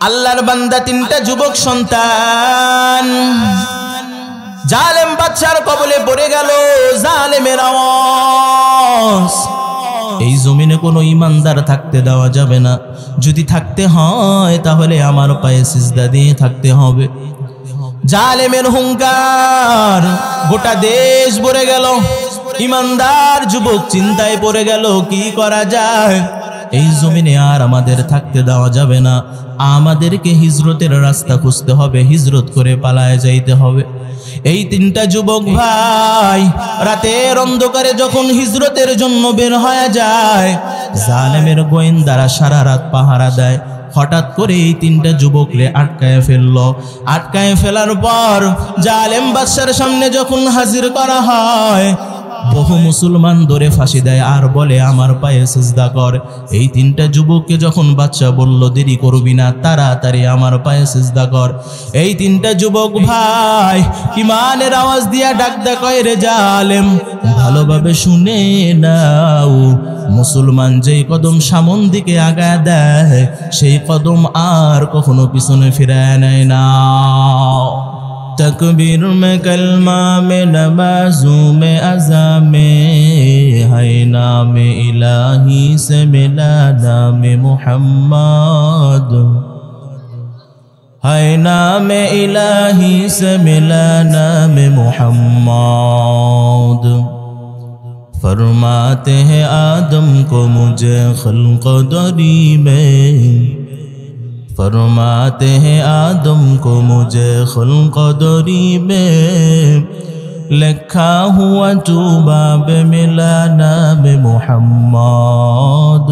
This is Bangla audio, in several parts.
আল্লাহর বান্দা তিনটা যুবক সন্তান জালেম বাদশার কবলে পড়ে গেল। জালেমের আওয়াজ, এই জমিনে কোনো ইমানদার থাকতে দেওয়া যাবে না। যদি থাকতে হয় তাহলে আমার পায়ে সিজদা দিয়ে থাকতে হবে। জালেমের হুঙ্কার, গোটা দেশ ভরে গেল। ইমানদার যুবক চিন্তায় পড়ে গেল, কি করা যায়? এই জমিনে আর আমাদের থাকতে দেওয়া যাবে না, আমাদেরকে হিজরতের রাস্তা খুঁজতে হবে, হিজরত করে পালায় যাইতে হবে। এই তিনটা যুবক ভাই রাতের অন্ধকারে যখন হিজরতের জন্য বের হয়ে যায়, জালেমের গোয়েন্দারা সারা রাত পাহারা দেয়। হঠাৎ করে এই তিনটা যুবককে আটকায় ফেলল। আটকায় ফেলার পর জালেম বাদশার সামনে যখন হাজির করা হয়, বহু মুসলমান ধরে ফাঁসি দেয় আর বলে আমার পায়ে সিজদা কর। এই তিনটা যুবককে যখন বাদশা বলল দেরি করবি না, তাড়াতাড়ি আমার পায়ে সিজদা কর, এই তিনটা যুবক ভাই ইমানের আওয়াজ দিয়া ডাক দা কয়, রে জালেম ভালোভাবে শুনে নাও, মুসলমান যেই কদম সামন দিকে আগায় দেয় সেই কদম আর কখনো পিছনে ফিরায় নেয় না। तकबीर में कलमा में नमाज़ों में अज़ा में है नाम इलाही से मिला नाम मुहम्मद, है नाम इलाही से मिला नाम मुहम्मद। फरमाते हैं आदम को मुझे खल्क़ दरी में, फरमाते हैं आदम को मुझे खल्क़ दरी में, लिखा हुआ तू बाब मिला नाम मुहम्मद,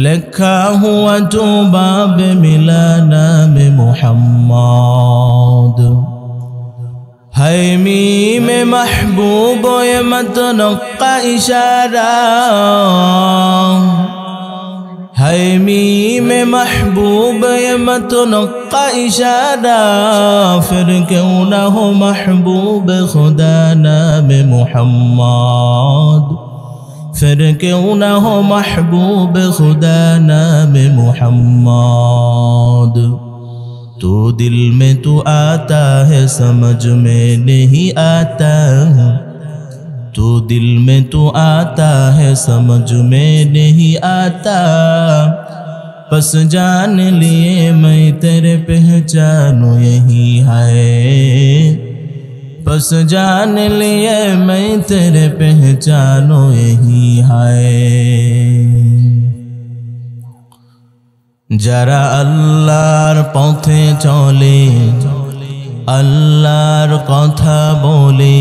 लिखा हुआ तू बाब मिला नाम मुहम्मद। है मीम महबूब ये मतनक्का इशारा, है मीम महबूब ये मतनक्का इशारा, फिर क्यों ना हो महबूब खुदा नाम मुहम्मद, फिर क्यों ना हो महबूब खुदा नाम मुहम्मद। तो दिल में तू आता है समझ में नहीं आता, तो दिल में तू आता है समझ में नहीं आता, बस जान लिए मैं तेरे पहचानो यही है, बस जान लिए मैं तेरे पहचानो यही है। যারা আল্লাহর পথে চলে, আল্লাহর কথা বলে,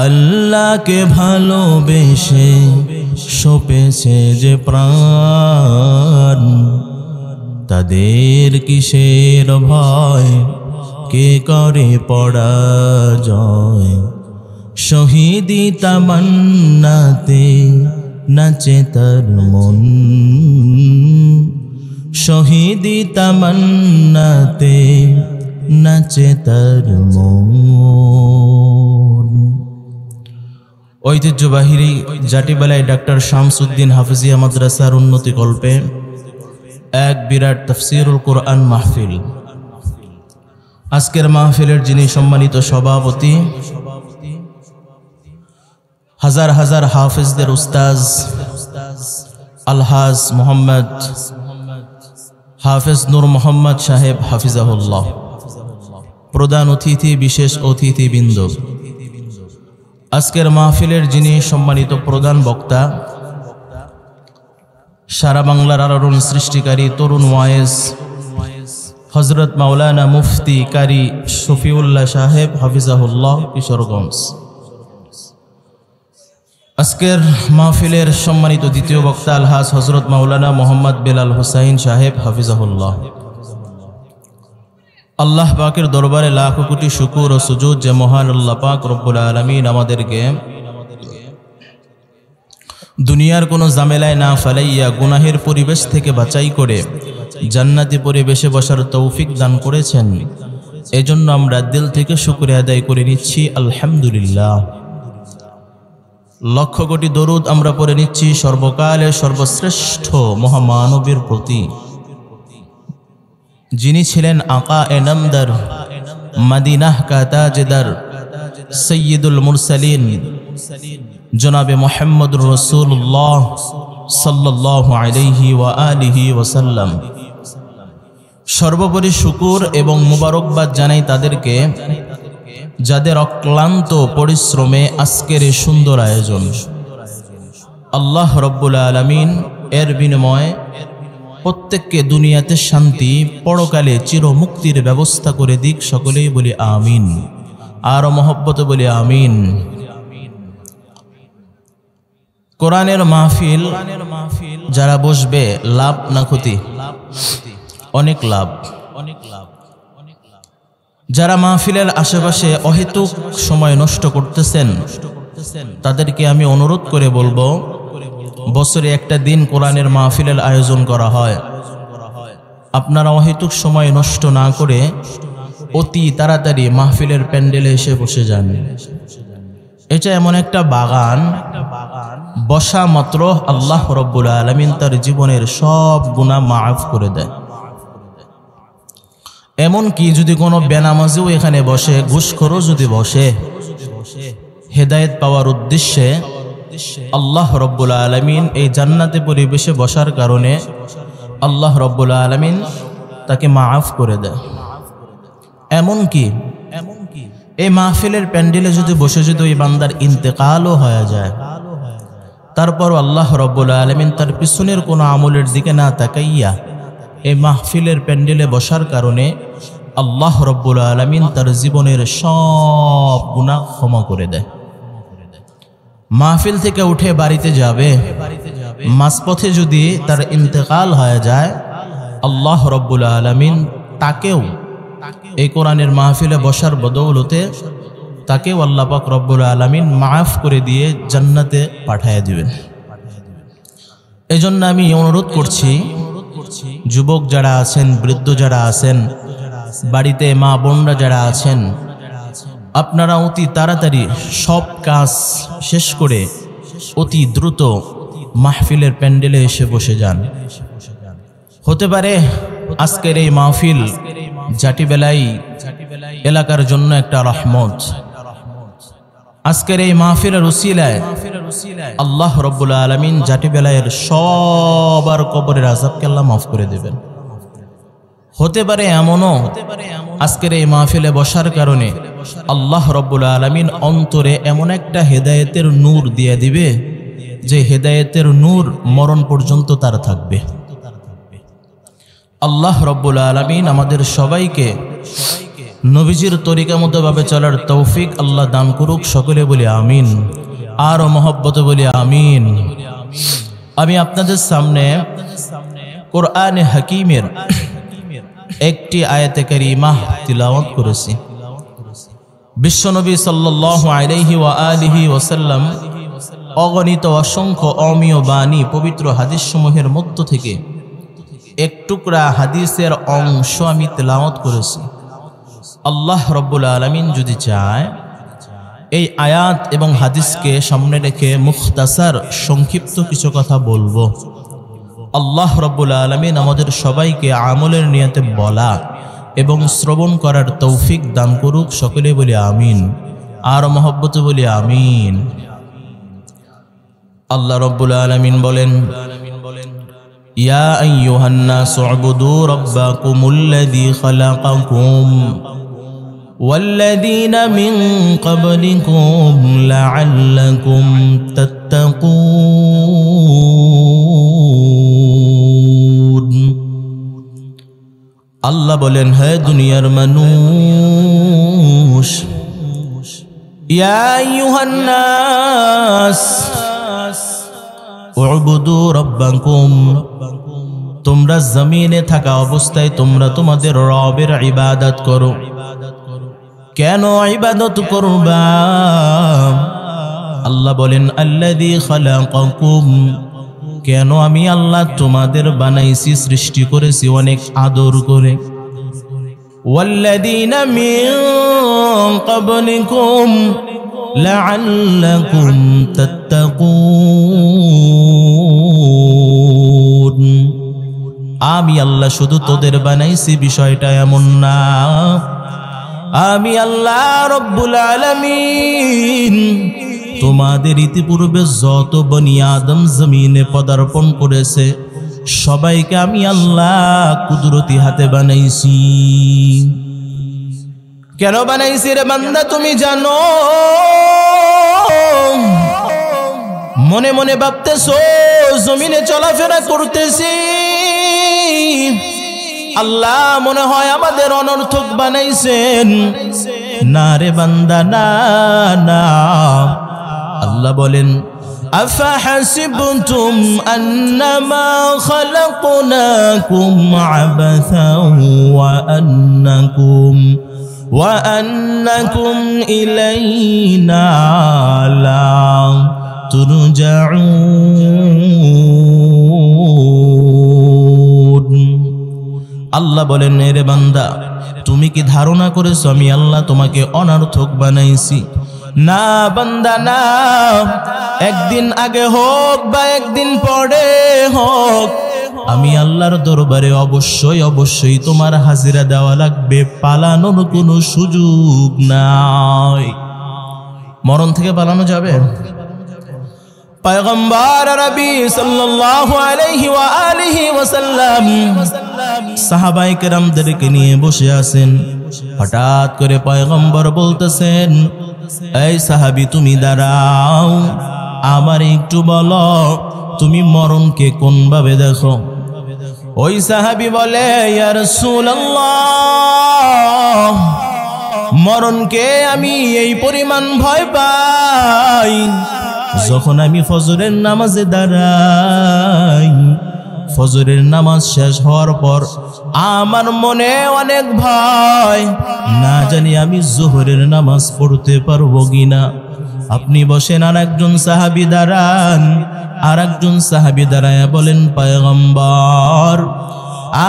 আল্লাহকে ভালোবেসে সপেছে যে প্রাণ, তাদের কিসের ভয়, কে করে পরাজয়। শহীদি তামান্নাতে নাচে তার মন, শহীদি তামান্নাতে নাচে তার মন। ঐতিহ্যবাহী জাটিবালাই ডাক্তার শামসুদ্দিন হাফিজিয়া মাদ্রাসার উন্নতি কল্পে এক বিরাট তাফসীরুল কোরআন মাহফিল। আজকের মাহফিলের যিনি সম্মানিত সভাপতি, হাজার হাজার হাফিজদের উস্তাজ আলহাজ মোহাম্মদ হাফিজ নূর মোহাম্মদ সাহেব হাফিজাহুল্লাহ, প্রধান অতিথি বিশেষ অতিথিবৃন্দ, আজকের মাহফিলের যিনি সম্মানিত প্রধান বক্তা, সারা বাংলার আলোড়ন সৃষ্টিকারী তরুণ ওয়াইজ হযরত মাওলানা মুফতি কারি শফিউল্লাহ সাহেব হাফিজাহুল্লাহ কিশোরগঞ্জ, আজকের মাহফিলের সম্মানিত দ্বিতীয় বক্তা আলহাজ হযরত মাওলানা মোহাম্মদ বেলাল হুসাইন সাহেব হাফিজাহুল্লাহ। আল্লাহ পাকের দরবারে লাখ কোটি শুকর ও সুজুদ যে মহান আল্লাহ পাক রব্বুল আলামিন আমাদেরকে দুনিয়ার কোনো ঝামেলায় না ফেলাইয়া গুনাহের পরিবেশ থেকে বাঁচাই করে জান্নাতি পরিবেশে বসার তৌফিক দান করেছেন। এজন্য আমরা দিল থেকে শুকরিয়া আদায় করে নিচ্ছি আলহামদুলিল্লাহ। লক্ষ কোটি দরুদ আমরা পড়ে নিচ্ছি সর্বকালের সর্বশ্রেষ্ঠ মহামানবীর প্রতি, যিনি ছিলেন আকা এ নামদার, মদিনাহ কা তাজদার, সৈয়দুল মুরসালিন জনাবে মুহাম্মদুর রাসূলুল্লাহ সাল্লাল্লাহু আলাইহি ওয়া আলিহি ওয়াসাল্লাম। সর্বোপরি শুকুর এবং মুবারকবাদ জানাই তাদেরকে যাদের অক্লান্ত পরিশ্রমে আজকের এই সুন্দর আয়োজন। আল্লাহ রব্বুল আলামিন এর বিনিময়ে প্রত্যেককে দুনিয়াতে শান্তি, পরকালে চিরমুক্তির ব্যবস্থা করে দিক। সকলেই বলি আমিন, আর মহব্বতে বলি আমিন। কোরআনের মাহফিল যারা বসবে, লাভ না ক্ষতি? অনেক লাভ। যারা মাহফিলের আশেপাশে অহেতুক সময় নষ্ট করতেছেন তাদেরকে আমি অনুরোধ করে বলবো, বছরে একটা দিন কোরআনের মাহফিলের আয়োজন করা হয়। আপনারা অহেতুক সময় নষ্ট না করে অতি তাড়াতাড়ি মাহফিলের প্যান্ডেলে এসে বসে যান। এটা এমন একটা বাগান, বসা মাত্র আল্লাহ রব্বুল আলামিন তার জীবনের সব গুনাহ মাফ করে দেয়। এমন কি যদি কোনো বেনামাজিও এখানে বসে, ঘুষখোরও যদি বসে, হেদায়েত পাওয়ার উদ্দেশ্যে আল্লাহ রব্বুল আলামিন এই জান্নাতে পরিবেশে বসার কারণে আল্লাহ রব্বুল আলামিন তাকে মাফ করে দেয়। এমন কি এই মাহফিলের প্যান্ডেলে যদি বসে যদি ওই বান্দার ইন্তেকালও হয়ে যায়, তারপর আল্লাহ রব্বুল আলামিন তার পিছনের কোনো আমলের দিকে না তাকাইয়া এই মাহফিলের প্যান্ডেলে বসার কারণে আল্লাহ রব্বুল আলামিন তার জীবনের সব গুনাহ ক্ষমা করে দেয়। মাহফিল থেকে উঠে বাড়িতে যাবে, মাঝপথে যদি তার ইন্তেকাল হয়ে যায়, আল্লাহ রব্বুল আলামিন তাকেও এই কোরআনের মাহফিলে বসার বদৌলতে তাকেও আল্লাহ পাক রব্বুল আলামিন মাফ করে দিয়ে জান্নাতে পাঠিয়ে দিবেন। এজন্য আমি অনুরোধ করছি, যুবক যারা আছেন, বৃদ্ধ যারা আছেন, বাড়িতে মা বোনরা যারা আছেন, আপনারা অতি তাড়াতাড়ি সব কাজ শেষ করে অতি দ্রুত মাহফিলের প্যান্ডেলে এসে বসে যান। হতে পারে আজকের এই মাহফিল জাটিবেলাই এলাকার জন্য একটা রহমত। আজকের এই মাহফিলের উসিলায় আল্লাহ রব্বুল আলামিন জাটিবেলায়ের সবার কবরের আযাবকে আল্লাহ মাফ করে দেবেন। হতে পারে এমনও আজকের এই মাহফিলে বসার কারণে আল্লাহ রব্বুল আলামিন অন্তরে এমন একটা হেদায়েতের নূর দিয়ে দিবে যে হেদায়েতের নূর মরণ পর্যন্ত তার থাকবে। আল্লাহ রব্বুল আলামিন আমাদের সবাইকে নবীজির তরিকা মতোভাবে চলার তৌফিক আল্লাহ দান করুক। সকলে বলি আমিন, আর মহব্বতে বলি আমিন। আমি আপনাদের সামনে কোরআনে হাকিমের একটি আয়াতে কারিমা তিলাওয়াত করেছি। বিশ্বনবী সাল্লাল্লাহু আলাইহি ওয়া আলিহি ওয়াসাল্লাম অগণিত অসংখ্য অমীয় বাণী পবিত্র হাদিস সমূহের মধ্য থেকে এক টুকরা হাদিসের অংশ আমি তেলাওয়াত করেছি। আল্লাহ রব্বুল আলামিন যদি চায় এই আয়াত এবং হাদিসকে সামনে রেখে মুখতাসার সংক্ষিপ্ত কিছু কথা বলবো। আল্লাহ রব্বুল আলামিন আমাদের সবাইকে আমলের নিয়তে বলা এবং শ্রবণ করার তৌফিক দান করুক। সকলে বলি আমিন, আর মহব্বতে বলি আমিন। আল্লাহ রব্বুল আলামিন বলেন, ইয়া আইয়ুহান নাসু উবুদু রাব্বাকুমুল্লাযী খালাকাকুম ওয়াল্লাযীনা মিন ক্বাবলিকুম লাআল্লাকুম তাত্তাকুন। আল্লাহ বলেন, হে দুনিয়ার মানুষ, ইয়া আইয়ুহান নাস উবুদু রাব্বাকুম, তোমরা জমিনে থাকা অবস্থায় তোমরা তোমাদের রবের ইবাদত করো। কেন ইবাদত করবা? আল্লাহ বলেন, আল্লাযী খালাকাকুম, কেন আমি আল্লাহ তোমাদের বানাইছি, সৃষ্টি করেছি অনেক আদর করে। ওয়াল্লাযীনা মিন ক্বাবলিকুম লাআল্লাকুম তাত্তাকুন, আমি আল্লাহ শুধু তোদের বানাইছি বিষয়টা এমন না। আমি আল্লাহ রব্বুল আলামিন তোমাদের ইতিপূর্বে যত বনি আদম জমিনে পদার্পণ করেছে সবাইকে আমি আল্লাহ কুদরতি হাতে বানাইছি। কেন বানাইছি রে বান্দা তুমি জানো? মনে মনে ভাবতেছো জমিনে চলাফেরা করতেছি, আল্লাহ মনে হয় আমাদের অনর্থক বানাইছেন। না রে বান্দা, না না। আল্লাহ বলেন আফাহাসিবতুম আন্নামা খালাকনাকুম আবাসান ওয়া আন্নাকুম ইলাইনা লা তুরজাউন। আল্লাহ বলেন রে বান্দা, তুমি কি ধারণা করেছো আমি আল্লাহ তোমাকে অনর্থক বানাইছি? না বান্দা না। একদিন আগে হোক বা একদিন পরে হোক, আমি আল্লাহর দরবারে অবশ্যই অবশ্যই তোমার হাজিরা দেওয়া লাগবে। পালানোর কোনো সুযোগ নাই। মরণ থেকে পালানো যাবে? পয়গম্বর আরবি সাল্লাল্লাহু আলাইহি ওয়া আলিহি ওয়াসাল্লাম সাহাবায়ে কেরামদেরকে নিয়ে বসে আছেন। হঠাৎ করে পয়গম্বর বলতেছেন, এই সাহাবী তুমি দাঁড়াও, আমার একটু বলো তুমি মরণকে কোন ভাবে দেখো? ওই সাহাবী বলে, ইয়া রাসূলুল্লাহ, মরণকে আমি এই পরিমাণ ভয় পাই, যখন আমি ফজরের নামাজে দাঁড়াই, ফজরের নামাজ শেষ হওয়ার পর আমার মনে অনেক ভয়, না জানি আমি যোহরের নামাজ পড়তে পারবো কিনা। আপনি বসেন, আর একজন সাহাবী দাঁড়ান। আর একজন সাহাবী দাঁড়ায়া বলেন, পয়গম্বর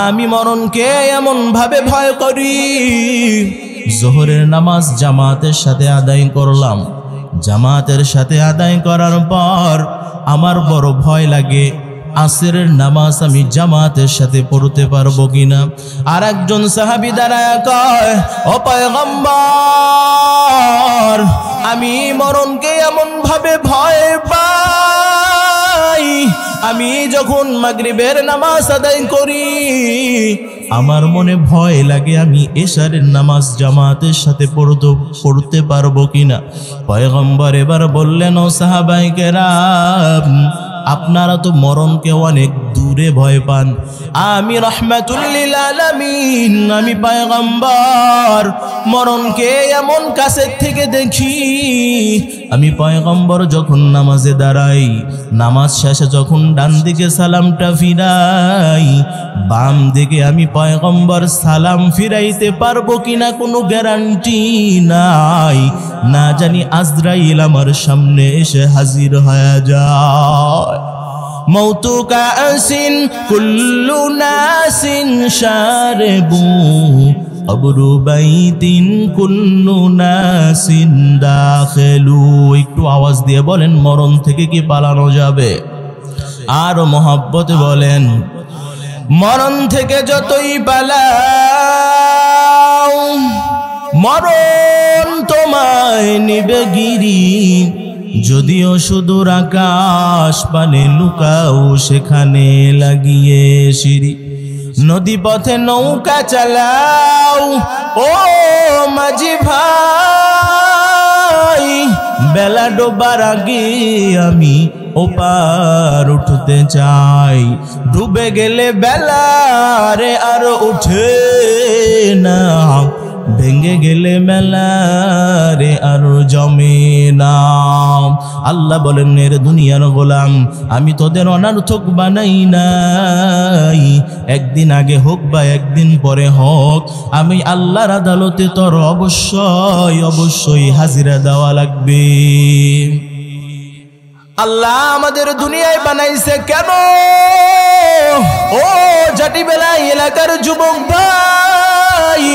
আমি মরণকে এমন ভাবে ভয় করি, যোহরের নামাজ জামাতের সাথে আদায় করলাম, জামাতের সাথে আদায় করার পর আমার বড় ভয় লাগে আসরের নামাজ আমি জামাতের সাথে পড়তে পারবো কিনা। আর একজন সাহাবী দাঁড়ায়া কয়, ও পয়গম্বর আমি মরণকে এমন ভাবে ভয় পাই, আমি যখন মাগরিবের নামাজ আদায় করি আমার মনে ভয় লাগে আমি এশারের নামাজ জামাতের সাথে পড়তে পারবো কিনা। পয়গম্বর এবার বললেন, ও সাহাবায়ে কেরাম আপনারা তো মরণকে অনেক দূরে ভয় পান, আমি রাহমাতুল লিল আলামিন, আমি পয়গম্বর মরণকে এমন কাছের থেকে দেখি। আমি পয়গম্বর যখন নামাজে দাঁড়াই, নামাজ শেষে যখন ডান দিকে সালামটা ফিরাই, বাম দিকে আমি পয়গম্বর সালাম ফিরাইতে পারবো কিনা কোনো গ্যারান্টি নাই, না জানি আজরাইল আমার সামনে এসে হাজির হয়ে যায়। মৌতু কাসিন কুল্লু নাসিন শারবু আবরু বাইতিন কুল্লু নাসিন দাখিলু। একটু আওয়াজ দিয়ে বলেন, মরণ থেকে কি পালানো যাবে? আর মোহাব্বতে বলেন, মরণ থেকে যতই পালাও মরণ তোমায় নিবে গিরি, যদিও সুদূর আকাশ পানে লুকাও সেখানে লাগিয়ে সিঁড়ি। নদী পথে নৌকা চালাও ও মাঝি ভাই, বেলা ডোবার আগে আমি ওপার উঠতে চাই, ডুবে গেলে বেলা রে আর উঠে না, ভেঙে গেলে মেলা রে আর জমে না। আল্লাহ বলেন, এর দুনিয়ার গোলাম আমি তোদের অনর্থক বানাই নাই, একদিন আগে হোক বা একদিন পরে হোক আমি আল্লাহর আদালতে তোর অবশ্যই অবশ্যই হাজিরা দেওয়া লাগবে। আল্লাহ আমাদের দুনিয়ায় বানাইছে কেন? ও জাটিবেলা এলাকার যুবক ভাই,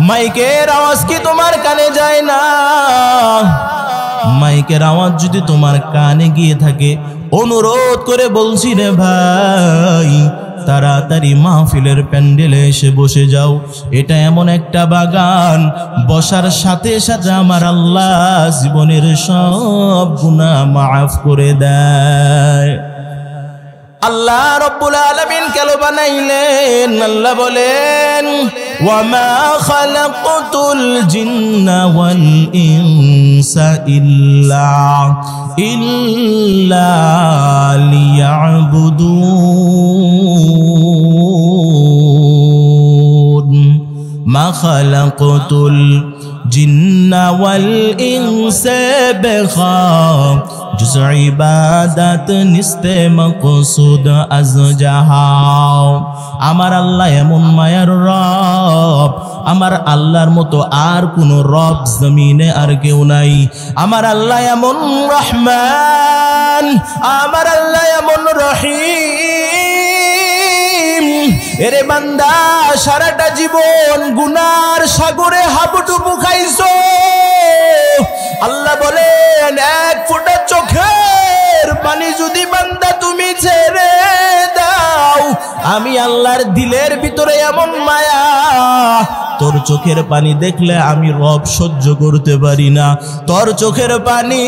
মাইকের আওয়াজ কি তোমার কানে যায় না? মাইকের আওয়াজ যদি তোমার কানে গিয়ে থাকে, অনুরোধ করে বলছি রে ভাই, তাড়াতাড়ি মাহফিলের প্যান্ডেলে এসে বসে যাও। এটা এমন একটা বাগান, বসার সাথে সাথে আমার আল্লাহ জীবনের সব গুনাহ মাফ করে দেয়। আল্লাহ রব্বুল আলামিন কেন বানাইলেন? আল্লাহ বলেন, ওয়ামা খালাকতুল জিন্না ওয়াল ইনসা ইল্লা লিয়াবুদুন মা খালাকতুল জিন্না ওয়াল ইনসা जुज़ इबादत निस्ते मक़सूद अज़ जहां। आमार अल्लाह एमन मायार रब, आमार आल्लाहर मतो आर कोनो रब जमीने आर केउ नाई। आमार अल्लाह एमन रहमान, आमार अल्लाह एमन रहीम। एरे बान्दा साराटा जीवन गुनार सागरे हाबुडुबु खाइছো। আল্লাহ বলেন, এক ফোঁটা চোখের পানি যদি বান্দা তুমি ছেড়ে দাও, আমি আল্লাহর দিলের ভিতরে এমন মায়া, তোর চোখের পানি দেখলে আমি রব সহ্য করতে পারি না। তোর চোখের পানি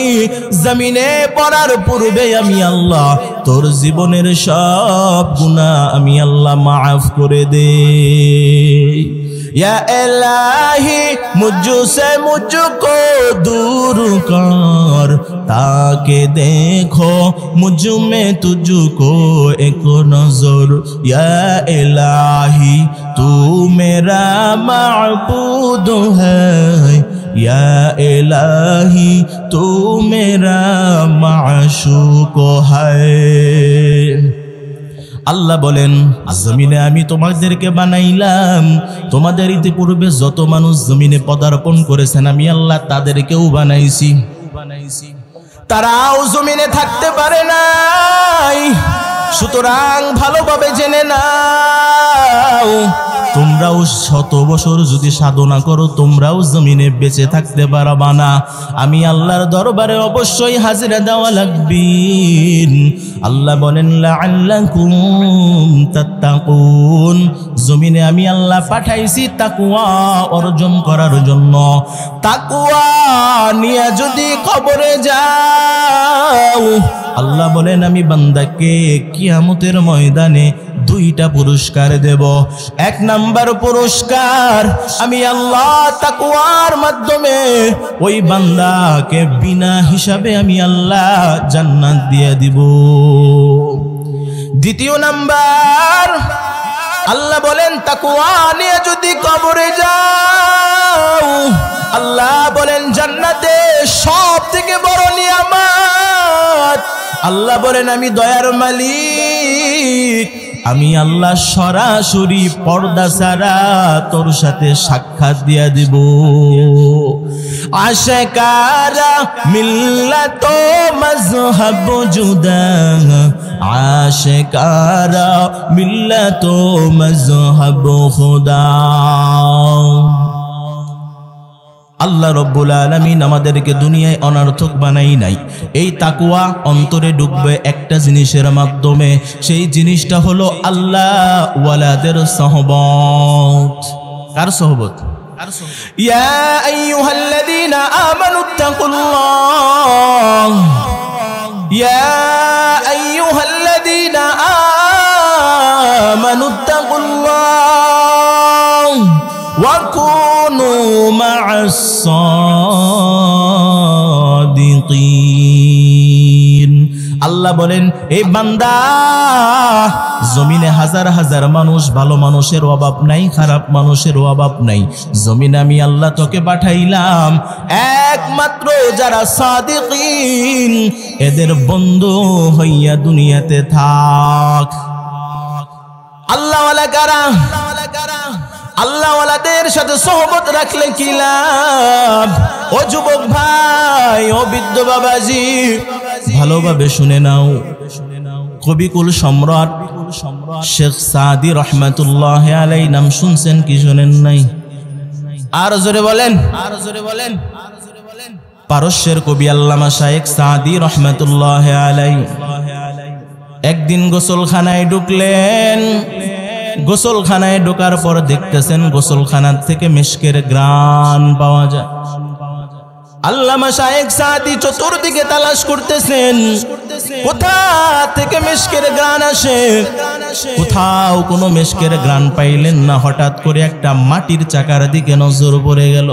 জমিনে পড়ার পূর্বে আমি আল্লাহ তোর জীবনের সব গুনাহ আমি আল্লাহ মাফ করে দেই। या इलाही मुझसे मुझको दूर कर, ताकि देखो मुझ में तुझको एक नजर। या इलाही तू मेरा माबूद है, या इलाही तू मेरा माशूक है। আল্লাহ বলেন, জমিনে আমি তোমাদেরকে বানাইলাম, তোমাদের ইতিপূর্বে যত মানুষ জমিনে পদার্পণ করেছেন আমি আল্লাহ তাদেরকেও বানাইছি। তারাও জমিনে থাকতে পারে নাই, সুতরাং ভালোভাবে জেনে নাও, তোমরাও 100 বছর যদি সাধনা করো তোমরাও জমিনে বেঁচে থাকতে পারবা না। আমি আল্লাহর দরবারে অবশ্যই হাজিরা দেওয়া লাগবে। আল্লাহ বলেন, লাআল্লাকুম তাত্তাকুন, জমিনে আমি আল্লাহ পাঠাইছি তাকওয়া অর্জন করার জন্য। তাকওয়া নিয়ে যদি কবরে যাও, আল্লাহ বলেন আমি বান্দাকে কিয়ামতের ময়দানে 2টা পুরস্কার দেব। 1 নাম্বার পুরস্কার, আমি আল্লাহ তাকওয়ার মাধ্যমে ওই বান্দাকে বিনা হিসাবে আমি আল্লাহ জান্নাত দিয়ে দিব। 2 নাম্বার, আল্লাহ বলেন তাকওয়া নিয়ে যদি কবরে যাও, আল্লাহ বলেন জান্নাতে সবথেকে বড় নিয়ামত। আল্লাহ বলেন আমি দয়ার মালিক, আমি আল্লাহ সরাসরি পর্দা ছাড়া তোর সাথে সাক্ষাৎ দিয়া দিব। আশিকারা মিল্লাত মাযহাব জুদা, আশিকারা মিল্লাত মাযহাব খুদা। আল্লাহ রব্বুল আলামিন আমাদেরকে দুনিয়ায় অনর্থক বানাই নাই। এই তাকওয়া অন্তরে ঢুকবে একটা জিনিসের মাধ্যমে, সেই জিনিসটা হলো আল্লাহ ওয়ালাদের সহবত। কার সহবত? ইয়া আইয়ুহাল্লাযীনা আমানুত্তাকুল্লাহ, ইয়া আইয়ুহাল্লাযীনা আমানুত্তাকুল্লাহ ওয়া কুনু মা'আস সাদিকিন। আল্লাহ বলেন, এই বান্দা জমিনে হাজার হাজার মানুষ, ভালো মানুষের অভাব নাই, খারাপ মানুষের অভাব নাই। জমিনে আমি আল্লাহ তোকে পাঠাইলাম একমাত্র যারা সাদিকিন, এদের বন্ধু হইয়া দুনিয়াতে থাক। আল্লাহওয়ালা কারা? আল্লাহওয়ালাদের সাথে সোহবত রাখলে কি লাভ? ও যুবক ভাই, ও বৃদ্ধ বাবাজি, ভালোভাবে শুনে নাও। কবিকুল সম্রাট শেখ সাদি রহমাতুল্লাহ আলাইহি নাম শুনছেন কি শুনেন নাই? আর জোরে বলেন, আর জোরে বলেন। পারস্যের কবি আল্লামা শাইখ সাদি রহমাতুল্লাহ আলাইহি একদিন গোসলখানায় ঢুকলেন। গোসলখানায় ঢোকার পর দেখতেছেন গোসলখানার থেকে মিশকের ঘ্রাণ পাওয়া যায়। আল্লামা শায়েখ সাদি চতুর্দিকে তালাশ করতেছেন, কোথা থেকে মিশকের ঘ্রাণ আসে। কোথাও কোনো মিশকের ঘ্রাণ পাইলেন না। হঠাৎ করে একটা মাটির চাকার দিকে নজর পড়ে গেল।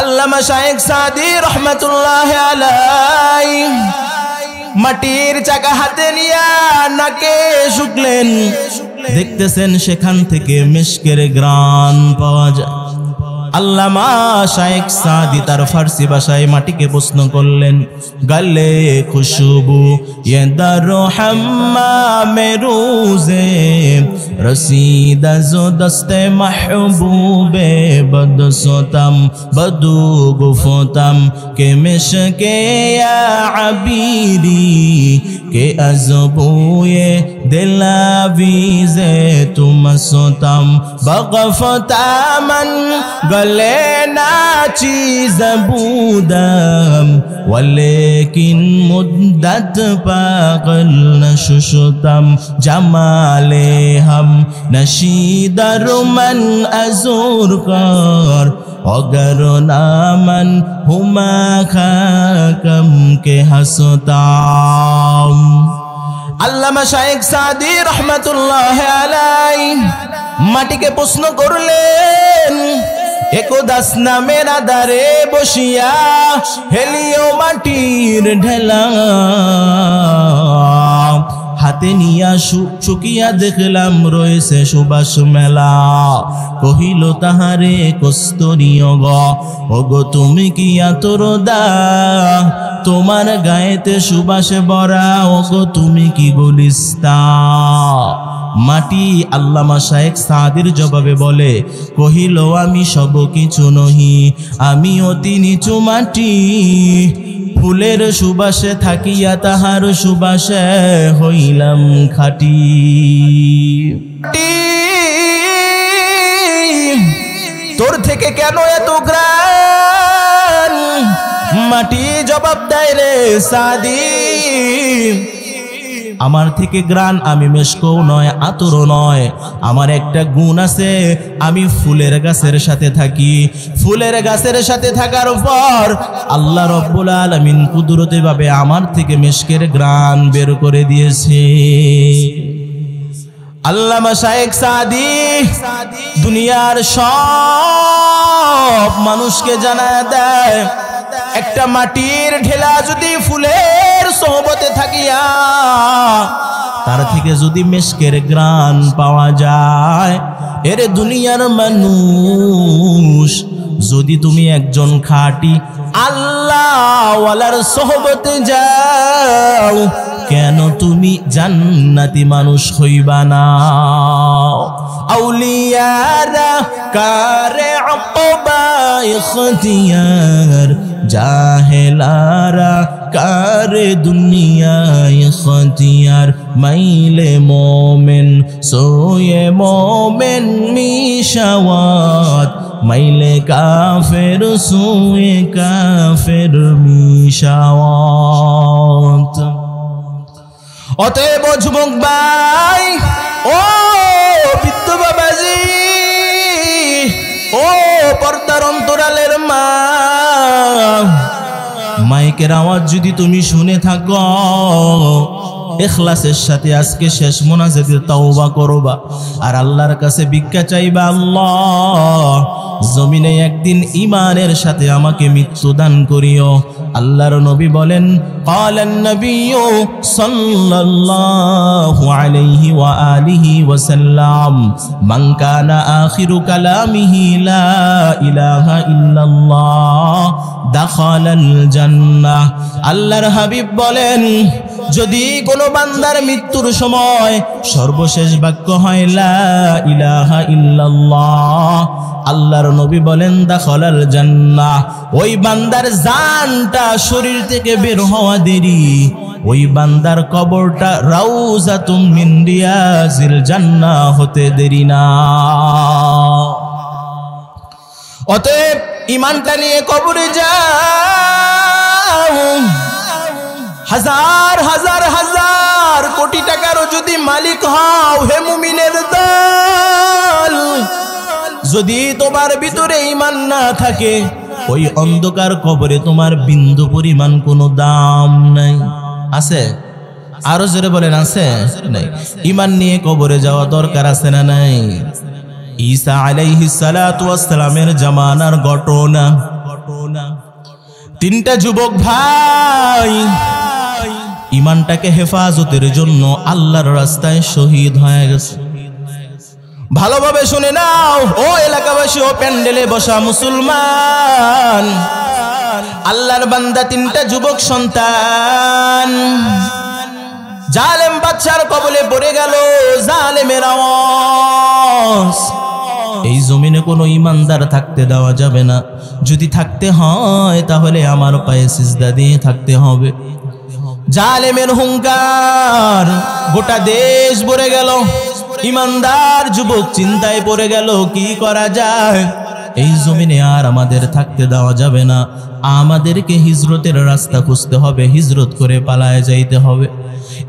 আল্লামা শায়েখ সাদি রহমাতুল্লাহি আলাইহি মাটির চাকা হাতে নিয়ে নাকে শুকলেন। দেখতেছেন সেখান থেকে মিশকের ঘ্রাণ পাওয়া যায়। আল্লামা শায়েখ সাদি তার ফার্সি ভাষায় মাটিকে প্রশ্ন করলেন, গালে খুশবু ये दरो हम्माम रोज़े रसीदा जो दस्ते महबूबे बदसोतम बदू गुफोतम के मिशके या अबीरी के अज़बूए दिलावीज़े तुम सोतम बगफतामन गले नाची ज़बूदम वलेकिन मुद्दत पागल नशुशतम जमाले हम नशीदर मन अजूर कर अगर नामन हुमा खाकम के हसताम। আল্লামা শায়েখ সাদি রহমাতুল্লাহি আলাইহি মাটিকে প্রশ্ন করলেন, একদাস নামের আধারে বসিয়া হেলিও মাটির ঢেলা হাতে নিয়া শুকিয়া দেখলাম রয়েছে সুবাস মেলা। কহিল তাহারে কস্তরীয় গ ওগো তুমি কি আতরদা, তোমার গায়েতে সুবাসে ভরা ওগো তুমি কি গুলিস্তা। মাটি আল্লামা শায়েখ সাদির জবাবে বলে, কহিল আমি সব কিছু নহি, আমি অতি নিচু মাটি। ফুলের সুবাসে থাকিয়া তাহার সুবাসে হইলাম খাটি। তোর থেকে কেন এত ঘ্রাণ? মাটি জবাব দেয় রে সাদি, আমার থেকে ঘ্রাণ আমি মেশকও নয় আতরও নয়, আমার একটা গুণ আছে, আমি ফুলের গাছের সাথে থাকি। ফুলের গাছের সাথে থাকার পর আল্লাহ রব্বুল আলামিন কুদরতি ভাবে আমার থেকে মেশকের ঘ্রাণ বের করে দিয়েছে। আল্লামা শায়েখ সাদি দুনিয়ার সব মানুষকে জানায় দেয়, একটা মাটির ঢেলা যদি ফুলের সোহবতে থাকিয়া তার থেকে যদি মিশকের ঘ্রাণ পাওয়া যায়, এর দুনিয়ার মানুষ, যদি তুমি একজন খাঁটি আল্লাহওয়ালার সোহবতে যাও, কেন তুমি জান্নাতি মানুষ হইবা না? আউলিয়ারা কারে আকবা ইখতিয়ার, জাহেলারা কারে দুনিয়ায় ইখতিয়ার। মাইলে মোমেন সোয়ে মোমেন মিশাওয়াত, মাইলে কাফের সোয়ে কাফের মিশাওয়াত। অতএব যুবক ভাই, ও বৃদ্ধ বাবাজি, ও পর্দার অন্তরালের মা, মাইকের আওয়াজ যদি তুমি শুনে থাকো, ইখলাসের সাথে আজকে শেষ মোনাজাতের তাওবা করবা আর আল্লাহর কাছে ভিক্ষা চাইবা, আল্লাহ জমিনে একদিন ঈমানের সাথে আমাকে মৃত্যু দান করিও। আল্লাহর নবী বলেন, ক্বালান নবিয়্যু সাল্লাল্লাহু আলাইহি ওয়া আলিহি ওয়াসাল্লাম, মান কানা আখিরু কালামিহি লা ইলাহা ইল্লাল্লাহ দাখালাল জান্নাহ। আল্লাহর হাবিব বলেন, যদি কোনো বান্দার মৃত্যুর সময় সর্বশেষ বাক্য হয় লা ইলাহা ইল্লাল্লাহ, আল্লাহর নবী বলেন দাখালাল জান্নাহ। ওই বান্দার জানটা শরীর থেকে বের হওয়া দেরি, ওই বান্দার কবরটা রাউজাতুম মিন রিয়াজিল জান্নাহ হতে দেরি না। অতএব ঈমানটা নিয়ে কবরে যাও। হাজার হাজার হাজার কোটি টাকারও যদি মালিক হও হে মুমিনের দল, যদি তোমার ভিতরে ঈমান না থাকে ওই অন্ধকার কবরে তোমার বিন্দু পরিমাণ কোনো দাম নাই। আছে? আরো জোরে বলেন আছে? নাই। ঈমান নিয়ে কবরে যাওয়া দরকার আছে না নাই? ঈসা আলাইহিস সালাতু ওয়াস সালামের জামানার ঘটনা, তিনটা যুবক ভাই ঈমানটাকে হেফাজতের জন্য আল্লাহর রাস্তায় শহীদ হয়ে গেছে। ভালোভাবে শুনে নাও ও এলাকাবাসী, ও প্যান্ডেলে বসা মুসলমান, আল্লাহর বান্দা তিনটা যুবক সন্তান জালেম বাদশার কবলে পড়ে গেল। জালেমের আওয়াজ, এই জমিনে কোনো ঈমানদার থাকতে দেওয়া যাবে না। যদি থাকতে হয় তাহলে আমার পায়ে সিজদা দিয়ে থাকতে হবে। জালেমের হুঙ্কার, গোটা দেশ ভরে গেল। ঈমানদার যুবক চিন্তায় পড়ে গেল, কি করা যায়? এই জমিনে আর আমাদের থাকতে দেওয়া যাবে না, আমাদেরকে হিজরতের রাস্তা খুঁজতে হবে, হিজরত করে পালায় যাইতে হবে।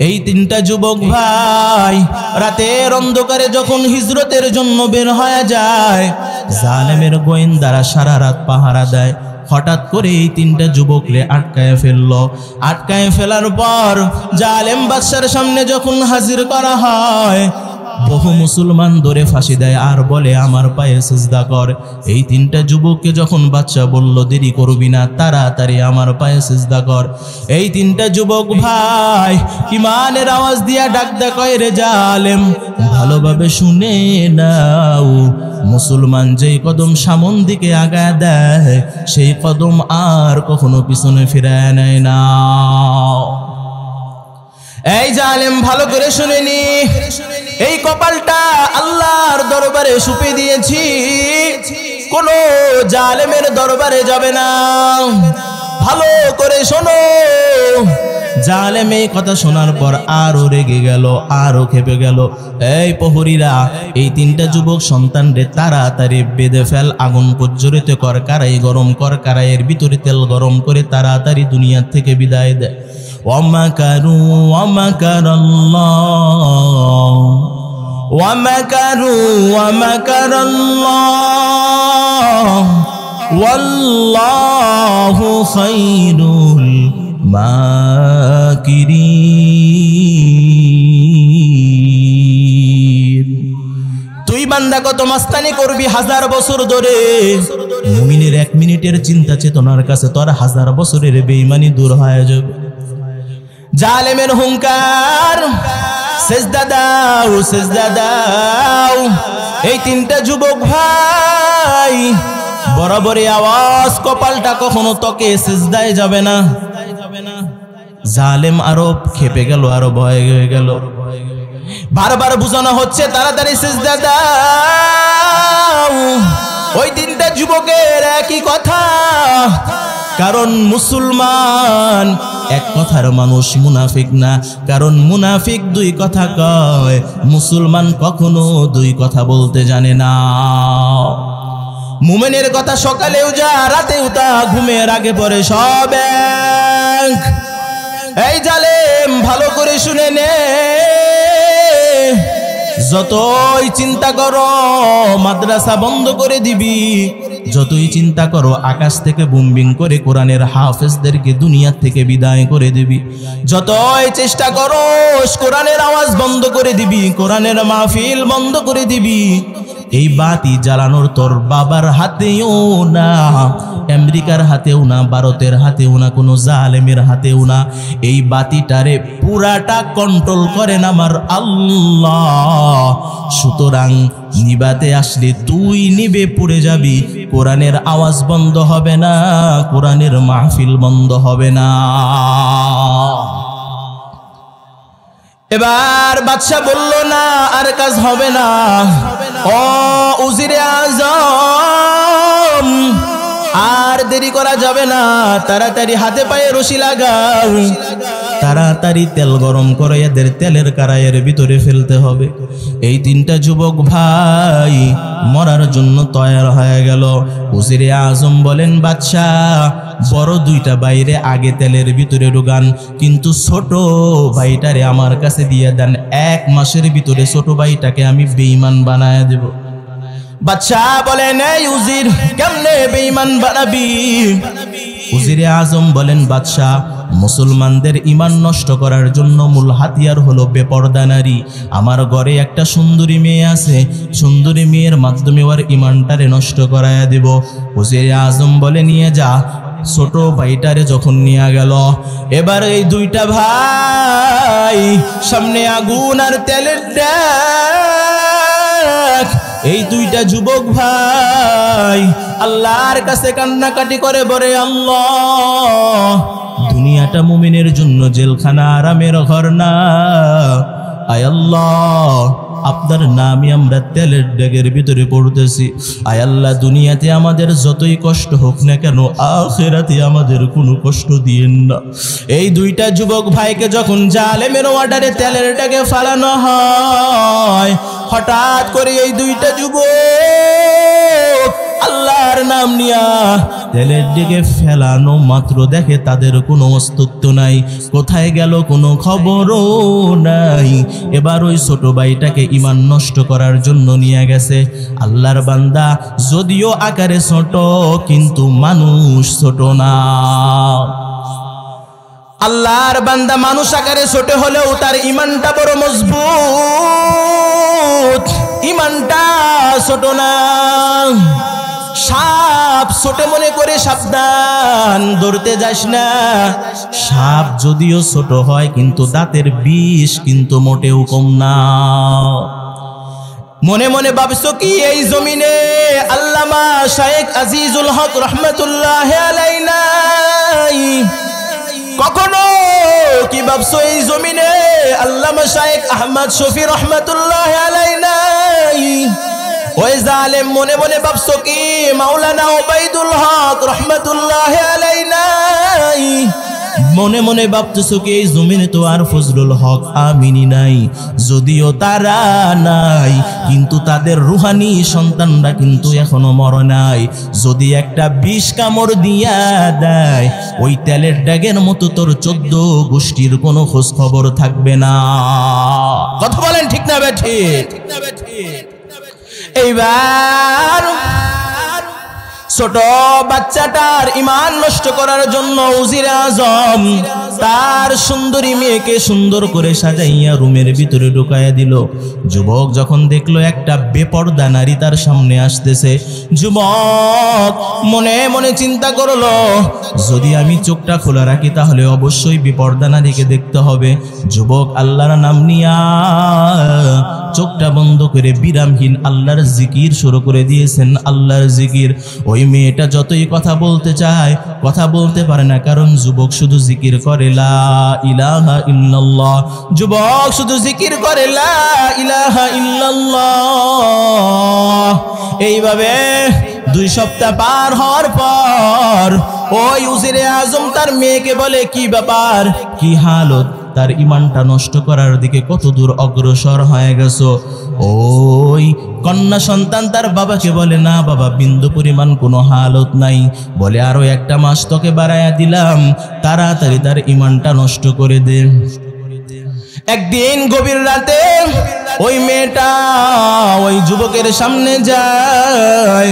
এই তিনটা যুবক ভাই রাতের অন্ধকারে যখন হিজরতের জন্য বের হয়ে যায়, জালেমের গোয়েন্দারা সারা রাত পাহারা দেয়। হঠাৎ করে এই তিনটা যুবককে আটকায় ফেললো। আটকায় ফেলার পর জালেম বাদশার সামনে যখন হাজির করা হয়, বহু মুসলমান ধরে ফাঁসি দেয় আর বলে আমার পায়ে সিজদা কর। এই তিনটা যুবককে যখন বাদশা বলল দেরি করবি না, তাড়াতাড়ি আমার পায়ে সিজদা কর, এই তিনটা যুবক ভাই ঈমানের আওয়াজ দিয়া ডাক দেয়, কয় রে জালেম ভালোভাবে শুনে নাও, মুসলমান যেই কদম সামন দিকে আগায় দেয় সেই কদম আর কখনো পিছনে ফিরায় নেয় না। এই জালেম ভালো করে শুনে নি, এই কপালটা আল্লাহর দরবারে সুপে দিয়েছি, কোন জালেমের দরবারে যাবে না। ভালো করে শোনো। জালেম এই কথা শোনার পর আরো রেগে গেল, আরো খেপে গেল। এই প্রহরীরা, এই তিনটা যুবক সন্তানরে তাড়াতাড়ি বেঁধে ফেল, আগুন প্রজ্বলিত কর, কারাই গরম কর, কারাইয়ের ভিতরে তেল গরম করে তাড়াতাড়ি দুনিয়া থেকে বিদায় দেয়। ওয়ামাকারু ওয়ামাকারাল্লাহ ওয়ামাকারু ওয়ামাকারাল্লাহ ওয়াল্লাহু খায়রুল মাকিরিন। তুই বান্দা কত মাস্তানি করবি হাজার বছর ধরে, মুমিনের এক মিনিটের চিন্তা চেতনার কাছে তোর হাজার বছরের বেঈমানি দূর হয়ে যাবে। জালেমের হুঙ্কার, সিজদা দাও সিজদা দাও। এই তিনটা যুবক ভাই বরাবরই আওয়াজ, কপালটা কখনো তোকে সিজদায় যাবে না। জালেম আরো খেপে গেল, আরো ভয় হয়ে গেল। বারবার বুঝানো হচ্ছে তাড়াতাড়ি সিজদা দাও। ওই তিনটা যুবকের একই কথা, কারণ মুসলমান এক কথার মানুষ, মুনাফিক না। কারণ মুনাফিক দুই কথা কয়, মুসলমান কখনো দুই কথা বলতে জানে না। মুমিনের কথা সকালেও যা, রাতেও তা, ঘুমের আগে পরে সব এক। এই জালেম ভালো করে শুনে নে, যতই চিন্তা করো মাদ্রাসা বন্ধ করে দিবি, যতই চিন্তা করো আকাশ থেকে বুমবিং করে কোরআনের হাফেজদেরকে দুনিয়া থেকে বিদায় করে দিবি, যতই চেষ্টা করো কোরআনের আওয়াজ বন্ধ করে দিবি, কোরআনের মাহফিল বন্ধ করে দিবি, এই বাতি জ্বালানোর তোর বাবার হাতেও না, আমেরিকার হাতেও না, ভারতের হাতেও না, কোনো জালেমের হাতেও না। এই বাতিটারে পুরাটা কন্ট্রোল করেন আমার আল্লাহ। সুতরাং নিবাতে আসলে তুই নিবে পড়ে যাবি, কোরআনের আওয়াজ বন্ধ হবে না, কোরআনের মাহফিল বন্ধ হবে না। এবার বাদশা বলল না আর কাজ হবে না। ও উজিরে আজম, আর দেরি করা যাবে না, তাড়াতাড়ি হাতে পায়ে রশি লাগাও। তাড়াতাড়ি তেল গরম করে এদের তেলের কড়াইয়ের ভিতরে ফেলতে হবে। এই তিনটা যুবক ভাই মরার জন্য তৈরি হয়ে গেল। উজিরে আজম বলেন, বাদশাহ বড় দুইটা বাইরে আগে তেলের ভিতরে ঢুকান, কিন্তু ছোট ভাইটারে আমার কাছে দিয়ে দেন। 1 মাসের ভিতরে ছোট ভাইটাকে আমি বেঈমান বানায় দেব। বাদশাহ বলেন, এই উজির কেমনে বেঈমান বানাবি? উজিরে আজম বলেন, বাদশাহ মুসলমানদের ঈমান নষ্ট করার জন্য মূল হাতিয়ার হলো বেপরদা নারী। আমার ঘরে একটা সুন্দরী মেয়ে আছে, সুন্দরী মেয়ের মাধ্যমে ওর ঈমানটারে নষ্ট করায়া দেব। উজিরে আজম বলে, নিয়ে যা। ছোট ভাইটারে যখন নিয়ে গেল, এবার এই দুইটা ভাই সামনে আগুন আর তেলের ডাক। এই দুইটা যুবক ভাই আল্লাহর কাছে কান্নাকাটি করে বলে, আল্লাহ দুনিয়াটা মুমিনের জন্য জেলখানা, আরামের ঘর না। আয় আল্লাহ আপনার নামই আমরা তেলের ডেগের ভিতরে পড়তেছি। আয় আল্লাহ দুনিয়াতে আমাদের যতই কষ্ট হোক না কেন, আখিরাতে আমাদের কোনো কষ্ট দিয়েন না। এই দুইটা যুবক ভাইকে যখন জালেমের অর্ডারে তেলের ডেগে ফালানো হয়, হঠাৎ করে এই দুইটা যুবক আল্লাহর নাম নিয়া তেলের দিকে ফেলানো মাত্র দেখে তাদের কোনো অস্তিত্ব নাই, কোথায় গেল কোনো খবরও নাই। এবার ওই ছোট ভাইটাকে ঈমান নষ্ট করার জন্য নিয়ে গেছে। আল্লাহর বান্দা যদিও আকারে ছোট, কিন্তু মানুষ ছোট না। আল্লাহর বান্দা মানুষ আকারে ছোট হলেও তার ঈমানটা বড় মজবুত, ঈমানটা ছোট না। সাপ ছোট মনে করে সাবধান, ধরতে যাস না। সাপ যদিও ছোট হয় কিন্তু দাঁতের বিষ কিন্তু মোটেও কম না। মনে মনে ভাবছো কি এই জমিনে আল্লামা শাইখ আজিজুল হক রহমতুল্লাহ আলাইহি নাই? কখনো কি ভাবছো এই জমিনে আল্লামা শাইখ আহমদ শফি রহমতুল্লাহ আলাইহি নাই? ওই জালেম মনে মনে ভাবছো কি মাওলানা ওবাইদুল হক রহমতুল্লাহ আলাইহি নাই? মনে মনে ভাবতেছো কি এই জমিনে তো আর ফজলুল হক আমিনী নাই? যদিও তারা নাই, কিন্তু তাদের রুহানি সন্তানরা কিন্তু এখনো মরে নাই। যদি একটা বিষ কামড় দিয়া দেয়, ওই তেলের ড্যাগের মতো তোর 14 গোষ্ঠীর কোনো খোঁজ খবর থাকবে না। কথা বলেন ঠিক না বেঠিক? এইবার ছোট বাচ্চাটার ঈমান নষ্ট করার জন্য উজিরে আজম তার সুন্দরী মেয়েকে সুন্দর করে সাজাইয়া রুমের ভিতরে ঢুকাইয়া দিল। যুবক যখন দেখলো একটা বেপরদা নারী তার সামনে আসতেছে, যুবক মনে মনে চিন্তা করলো, যদি আমি চোখটা খোলা রাখি তাহলে অবশ্যই বেপরদা নারীকে দেখতে হবে। যুবক আল্লাহর নাম নিয়া চোখটা বন্ধ করে বিরামহীন আল্লাহর জিকির শুরু করে দিয়েছেন। আল্লাহর জিকির। ওই মেয়েটা যতই কথা বলতে চায় কথা বলতে পারে না, কারণ যুবক শুধু জিকির করে লা ইলাহা ইল্লাল্লাহ। যুবক শুধু জিকির করে লা ইলাহা ইল্লাল্লাহ। এইভাবে 2 সপ্তাহ পার হওয়ার পর ওই উজিরে আজম তার মেয়েকে বলে, কি ব্যাপার, কি হালত, তার ঈমানটা নষ্ট করার দিকে কত দূর অগ্রসর হয়ে গেছো? ওই কন্যা সন্তান তার বাবাকে বলে, না বাবা, বিন্দু পরিমাণ কোনো হালত নাই। বলে, আরো 1 মাস তোকে বাড়াইয়া দিলাম, তাড়াতাড়ি তার ঈমানটা নষ্ট করে দে। একদিন গভীর রাতে ওই মেয়েটা ওই যুবকের সামনে যায়,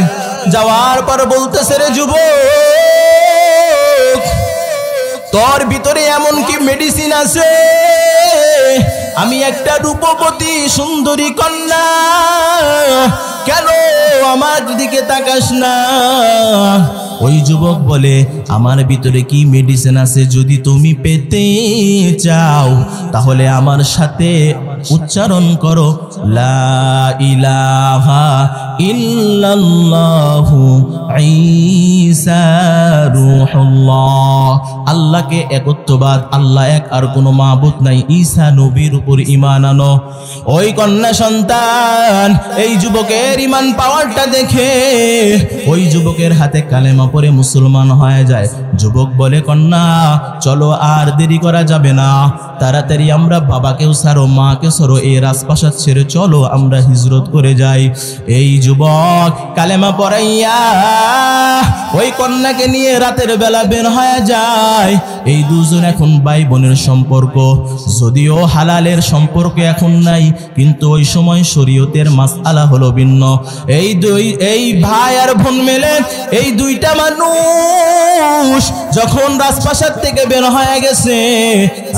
যাওয়ার পর বলতেছে, রে যুবক, তোর ভিতরে এমন কি মেডিসিন আছে? আমি একটা রূপবতী সুন্দরী কন্যা, কেন আমার দিকে তাকাস না? ওই যুবক বলে, আমার ভিতরে কি মেডিসিন আছে যদি তুমি পেতে চাও তাহলে আমার সাথে উচ্চারণ করো, লা ইলাহা ইল্লাল্লাহু ঈসা রূহুল্লাহ। আল্লাহকে একত্ববাদ, আল্লাহ এক, আর কোনো মাবুদ নাই। ঈসা নবীর উপর ঈমান আনো। ওই কন্যা সন্তান এই যুবকের ঈমান পাওয়ারটা দেখে ওই যুবকের হাতে কালেমা পরে মুসলমান হয়ে যায়। যুবক বলে, কন্যা চলো, আর দেরি করা যাবে না, তাড়াতাড়ি আমরা বাবাকেও ছাড়ো, মাকে ছাড়ো, এই রাজপ্রাসাদ ছেড়ে চলো, আমরা হিজরত করে যাই। এই যুবক কালেমা পড়াইয়া ওই কন্যাকে নিয়ে রাতের বেলা বের হয়ে যায়। এই দুজন এখন ভাই বোনের সম্পর্ক, যদিও হালালের সম্পর্ক এখন নাই, কিন্তু ওই সময় শরীয়তের মাসআলা হলো ভিন্ন। এই ভাই আর বোন মিলে এই দুইটা মানুষ যখন রাজপ্রাসাদ থেকে বের হয়ে গেছে,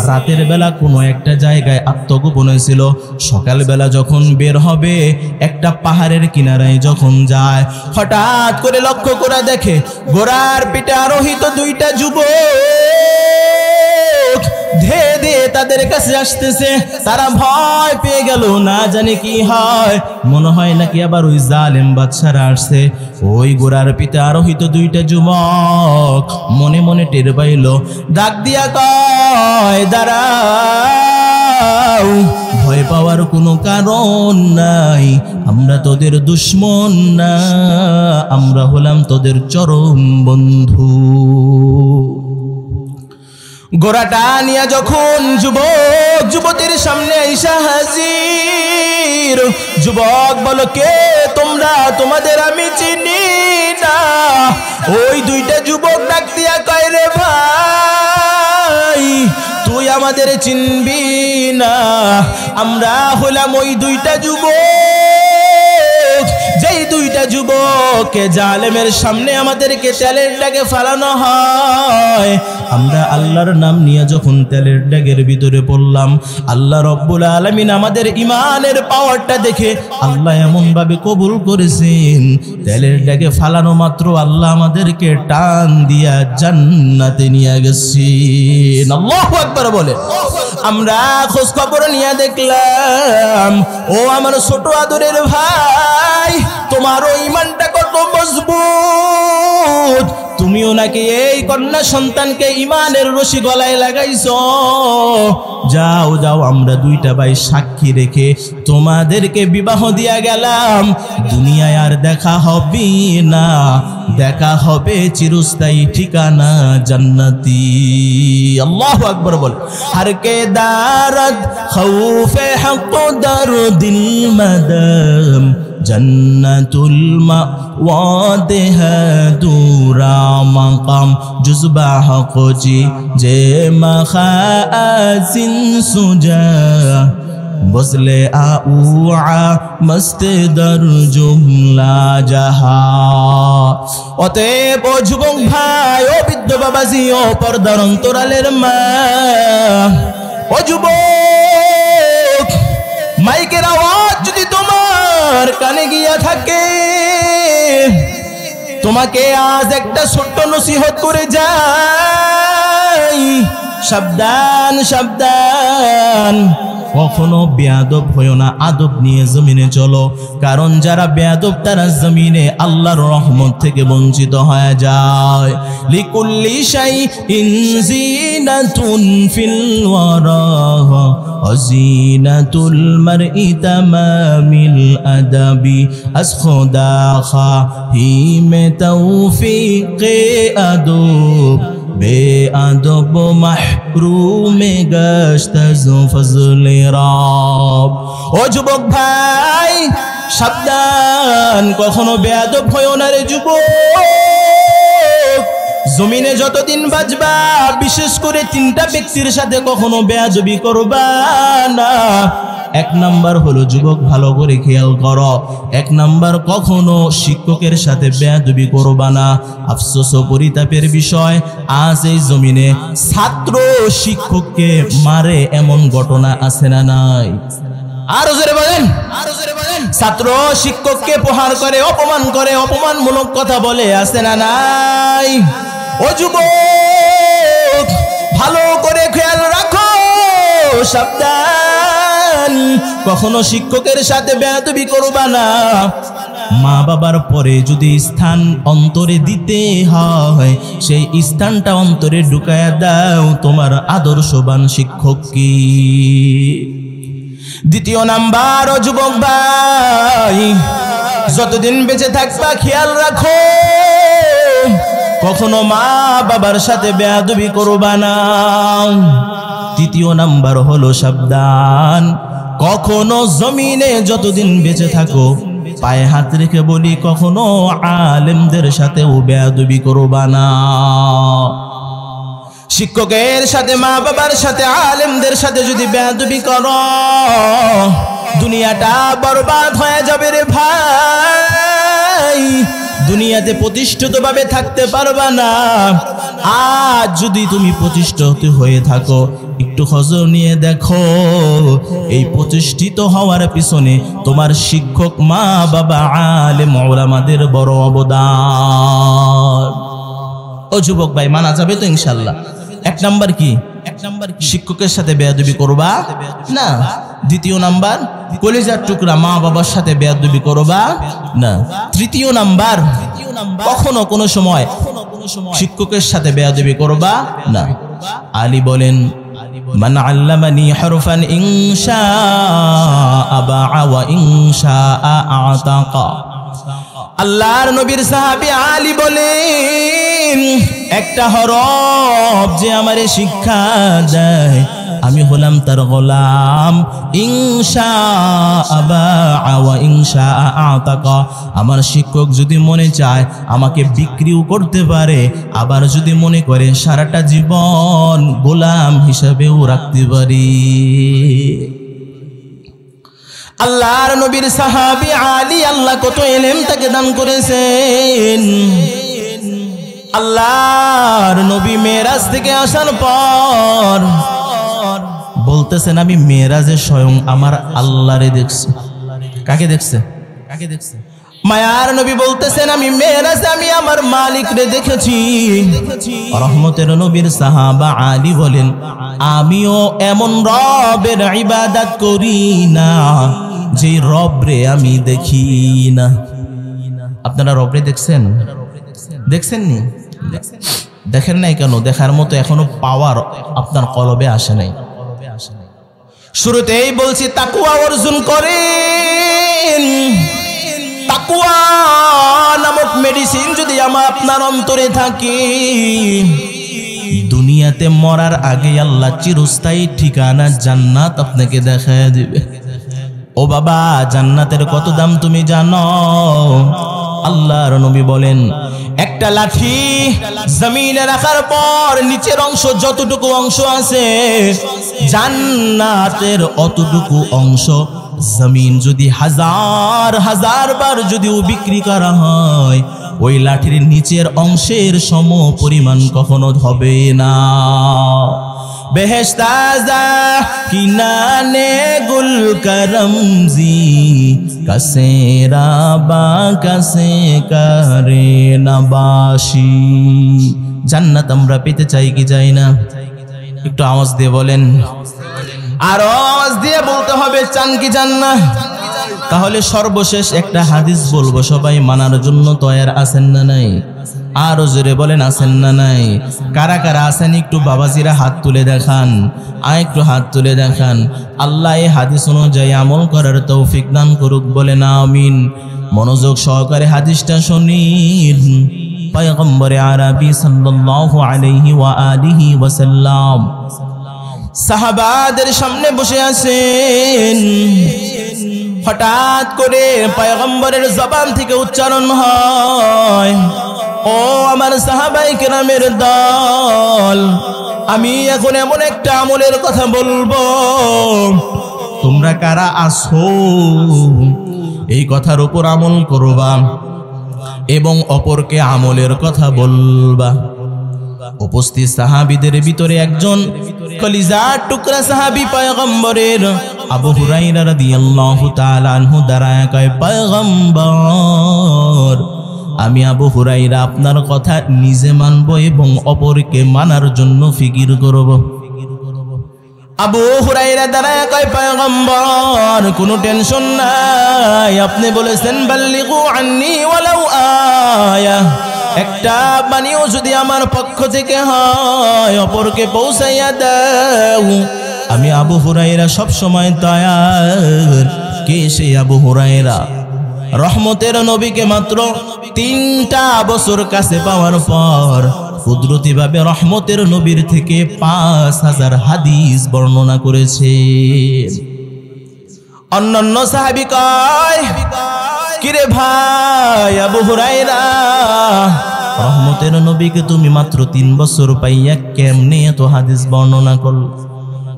রাতের বেলা কোনো একটা জায়গায় আত্মগোপনে ছিল। সকালবেলা যখন বের হবে, একটা পাহাড়ের কিনারায় যখন যায়, হঠাৎ করে লক্ষ্য করে দেখে ঘোড়ার পিঠে আরোহিত দুইটা যুবক ধে ধে তাদের কাছে আসতেছে। তারা ভয় পেয়ে গেল, না জানে কি হয়, মনে হয় নাকি আবার ওই জালেম বাদশারা আসছে। ওই ঘোড়ার পিঠে আরোহিত দুইটা যুবক মনে মনে টের পাইল, ডাক দিয়া কয়, দাঁড়াও, ভয় পাওয়ার কোনো কারণ নাই, আমরা তোদের দুশ্মন না, আমরা হলাম তোদের চরম বন্ধু। ঘোড়াটা নিয়ে যখন যুবক যুবতীর সামনে আইসা হাজির, যুবক বলো, কে তোমরা? তোমাদের আমি চিনি না। ওই দুইটা যুবক ডাক দিয়া কয়, রে ভাই, তুই আমাদের চিনবি না, আমরা হলাম ওই দুইটা যুবক, যেই দুইটা যুবককে জালেমের সামনে আমাদেরকে তেলের ডাগে ফালানো হয়। আমরা আল্লাহর নাম নিয়ে যখন তেলের ডাগের ভিতরে পড়লাম, আল্লাহ রব্বুল আলামিন আমাদের ইমানের পাওয়ারটা দেখে আল্লাহ এমন ভাবে কবুল করেছেন, তেলের ডাগে ফালানো মাত্র আল্লাহ আমাদেরকে টান দিয়া জান্নাতে নিয়ে গেছেন। আল্লাহু আকবার বলে। আমরা খোঁজ খবর নিয়ে দেখলাম, ও আমার ছোট আদরের ভাই, তোমারও ইমানটা কত মজবুত, তুমিও নাকি এই কন্যা সন্তানকে ইমানের রশি গলায় লাগাইছো। যাও যাও, আমরা দুইটা ভাই সাক্ষী রেখে তোমাদেরকে বিবাহ দিয়া গেলাম, দুনিয়ায় আর দেখা হবে না, দেখা হবে চিরস্থায়ী ঠিকানা জান্নাতি। আল্লাহু আকবার বল। হর কে দারদ খৌফে হক দরদিল মদম জন্নতুল মাওয়াদে দুরা মাকাম জুজবা হকজি যে মখাজিন সুজা বসলে আউআ মস্ত দর জুমলা জাহা। অতএব ও যুবক ভাই, ও বৃদ্ধ বাবাজি, ও পর্দার অন্তরালের মা, ও যুবক, মাইকের আওয়াজ যদি তোমার কানে গিয়া থাকে, তোমাকে আজ একটা ছোট্ট নসিহত করে যাই, সাবধান সাবধান, কখনো বেয়াদব হইও না, আদব নিয়ে জমিনে চলো, কারণ যারা বেয়াদব তারা জমিনে আল্লাহর রহমত থেকে বঞ্চিত হয়ে যায়। লিকুল্লি শাইইন জিনাতুন ফিল ওয়ারা ওয়াজিনাতুল মারই তামামিল আদাবি আসখুদা খাহিমে তৌফিকে আদব বেআদব মাহরুমে গশত ফজলে রব। ও যুবক ভাই, সাবধান, কখনো বেয়াদব হইও না রে যুবক। জমিনে যতদিন বাঁচবা, বিশেষ করে তিনটা ব্যক্তির সাথে কখনো বেয়াদবি করবা না। এক নাম্বার হলো যুবক, ভালো করে খেয়াল করো, এক নাম্বার, কখনো শিক্ষকের সাথে বেয়াদবি করবা না। আফসোস ও পরিতাপের বিষয়, আজ এই জমিনে ছাত্র শিক্ষককে মারে এমন ঘটনা আছে না নাই? আরো জোরে বলেন, আরো জোরে বলেন। ছাত্র শিক্ষককে প্রহার করে, অপমান করে, অপমানমূলক কথা বলে, আছে না নাই? ও যুবক, ভালো করে খেয়াল রাখো, সাবধান, কখনো শিক্ষকের সাথে বেয়াদবি করবা না। মা বাবার পরে যদি স্থান অন্তরে দিতে হয়, সেই স্থানটা অন্তরে ঢুকায়া দাও তোমার আদর্শবান শিক্ষক কি। দ্বিতীয় নাম্বার, ও যুবক ভাই, যতদিন বেঁচে থাকবা খেয়াল রাখো, কখনো মা বাবার সাথে বেয়াদবি করবা না। তৃতীয় নাম্বার হলো সাবধান, কখনো জমিনে যতদিন বেঁচে থাকো পায়ে হাত রেখে বলি কখনো আলেমদের সাথেও বেয়াদবি করবা না। শিক্ষকের সাথে, মা বাবার সাথে, আলেমদের সাথে যদি বেয়াদবি করো দুনিয়াটা বরবাদ হয়ে যাবে রে ভাই। দুনিয়াতে প্রতিষ্ঠিতভাবে থাকতে পারবা না। আজ যদি তুমি প্রতিষ্ঠিত হয়ে থাকো একটু খবর নিয়ে দেখো, এই প্রতিষ্ঠিত হওয়ার পিছনে তোমার শিক্ষক, মা বাবা, আলেম ওলামাদের বড় অবদান। ও যুবক ভাই, মানা যাবে তো ইনশাআল্লাহ? এক নাম্বার কি? শিক্ষকের সাথে বেয়াদবি করবা না। দ্বিতীয় নাম্বার, কলিজার টুকরা মা বাবার সাথে বেয়াদবি করবা না। তৃতীয় নাম্বার, কখনো কোনো সময় শিক্ষকের সাথে বেয়াদবি করবা না। আলী বলেন, মান আল্লামানি হরফান ইনশাআ বাআ ওয়া ইনশাআ আতাকা। আল্লাহর নবীর সাহাবী আলী বলেন, একটা হরফ যে আমারে শিক্ষা দেয় আমি হলাম তার গোলাম। ইনশাআ বাআ ওয়া ইনশাআ আতাকা। আমার শিক্ষক যদি মনে চায় আমাকে বিক্রিও করতে পারে, আবার যদি মনে করে সারাটা জীবন গোলাম হিসাবেও রাখতে পারি। আল্লাহর নবীর সাহাবী আলী, আল্লাহ কত ইলম তাকে দান করেছেন। আল্লাহর নবী মেরাজ থেকে আসার পর বলতেছেন, আমি মেরাজে স্বয়ং আমার আল্লাহরে দেখছি। কাকে দেখছে? কাকে দেখছে? মায়ার নবী বলতেছেন, আমি মেরাজে আমি আমার মালিকরে দেখেছি। রহমতের নবীর সাহাবা আলী বলেন, আমিও এমন রবের ইবাদত করি না যে রবরে আমি দেখি না। আপনারা রবরে দেখছেন? দেখছেন নি? দেখেন নাই কেন? দেখার মতো এখনো পাওয়ার আপনার কলবে আসে নাই। শুরুতেই বলছি তাকওয়া অর্জন করেন। তাকওয়া নামক মেডিসিন যদি আপনার অন্তরে থাকে, দুনিয়াতে মরার আগে আল্লাহ চিরস্থায়ী ঠিকানা জান্নাত আপনাকে দেখায় দিবে। ও বাবা, জান্নাতের কত দাম তুমি জানো? আল্লাহর নবী বলেন, একটা লাঠি জমিনে রাখার পর নিচের অংশ যতটুকু অংশ আছে জান্নাতের অতটুকু অংশ জমিন যদি হাজার হাজার বার যদিও বিক্রি করা হয়, ওই লাঠির নিচের অংশের সম পরিমাণ কখনো হবে না। বেহেশত আযা কিনানে গুল করমজি কসেরা বা কসে করে নবাসি। জান্নাত আমরা পেতে চাই কি চাই না? একটু আওয়াজ দিয়ে বলেন। আর আওয়াজ দিয়ে বলতে হবে, চান কি চান না? তাহলে সর্বশেষ একটা হাদিস বলবো, সবাই মানার জন্য তৈয়ার আছেন না নাই? আরো জোরে বলেন, আছেন না নাই? কারা কারা আছেন একটু বাবাজিরা হাত তুলে দেখান। একটু হাত তুলে দেখান। আল্লাহ এই হাদিস অনুযায়ী আমল করার তৌফিক দান করুক, বলেন আমিন। মনোযোগ সহকারে হাদিসটা শুনিন। পয়গম্বরে আরবি সাল্লাল্লাহু আলাইহি ওয়া আলিহি ওয়াসাল্লাম সাহাবাদের সামনে বসে আছেন। হঠাৎ করে পয়গম্বরের জবান থেকে উচ্চারণ হয়, ও আমার সাহাবায়ে কেরামের দল, আমি এখন এমন একটা আমলের কথা বলবো, তোমরা কারা আছো এই কথার উপর আমল করবা এবং অপরকে আমলের কথা বলবা। উপস্থিত সাহাবীদের ভিতরে একজন কলিজার টুকরা সাহাবী পয়গম্বরের আবু হুরায়রা রাদিয়াল্লাহু তাআলা আনহু দাঁড়ায় কয়, পয়গম্বর, আমি আবু হুরায়রা আপনার কথা নিজে মানব এবং অপরকে মানার জন্য ফিকির করব। আবু হুরায়রা দাঁড়ায় কয়, পয়গম্বর কোনো টেনশন নাই, আপনি বলেছেন বাল্লিগু আন্নি ওয়ালাউ আয়া, একটা বাণীও যদি আমার পক্ষ থেকে হয় অপরকে পৌঁছাইয়া দাও। আমি আবু হুরায়রা সব সময় তৈয়ার। কে সে আবু হুরায়রা? রহমতের নবীকে মাত্র 3টা বছর কাছে পাওয়ার পর কুদরতি ভাবে রহমতের নবীর থেকে 5000 হাদিস বর্ণনা করেছে। অন্যান্য সাহাবী কয়, কিরে ভাই আবু হুরায়রা, রহমতের নবীকে তুমি মাত্র 3 বছর পাইয়া কেমনে এত হাদিস বর্ণনা করল?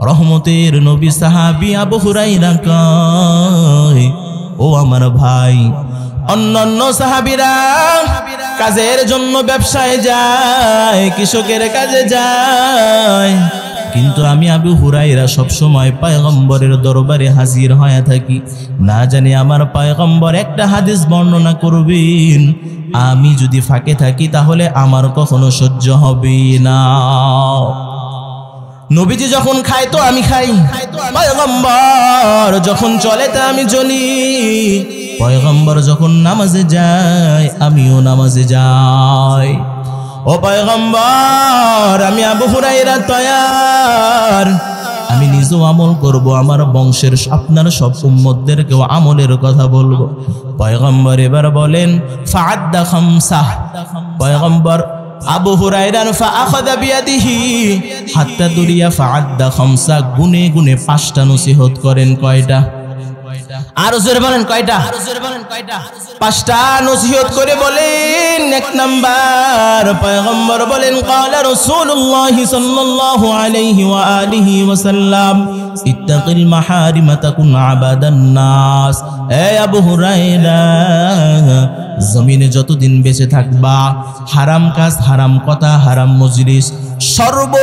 রহমতের নবী সাহাবী আবু হুরায়রা কয়, ও আমার ভাই, অন্যান্য সাহাবীরা কাজের জন্য ব্যবসায় যায়, কৃষকের কাজে যায়, কিন্তু আমি আবু হুরায়রা সব সময় পয়গম্বরের দরবারে হাজির হয়ে থাকি। না জানি আমার পয়গম্বর একটা হাদিস বর্ণনা করবেন, আমি যদি ফাঁকে থাকি তাহলে আমার কখনো সহ্য হবে না। নবীজি যখন খায় তো আমি খাই, পয়গম্বর যখন চলে তা আমি চলি, পয়গম্বর যখন নামাজে যায় আমিও নামাজে যাই। ও পয়গম্বর, আমি আবু হুরায়রা তৈয়ার, আমি নিজেও আমল করব, আমার বংশের আপনার সব উম্মতদেরকেও আমলের কথা বলবো। পয়গম্বর এবার বলেন ফাআদ্দা খামসাহ। পয়গম্বর আবু হুরায়রার ফাআখাযা বিয়াদিহি হাত্তা দুরিয়া ফাআদ্দা খামসা, গুনে গুনে 5টা নসিহত করেন। কয়টা? আর জোরে বলেন কয়টা? 5টা নসিহত করে বলেন। 1 নাম্বার, পয়গম্বর বলেন ক্বালা রাসূলুল্লাহ সাল্লাল্লাহু আলাইহি ওয়া আলিহি ওয়াসাল্লাম ইত্তাকিল মাহারিমা তাকুন আবাদান নাস। এ আবু হুরায়রা, জমিনে যতদিন বেঁচে থাকবা হারাম কাজ, হারাম কথা, হারাম মজলিস, সর্ব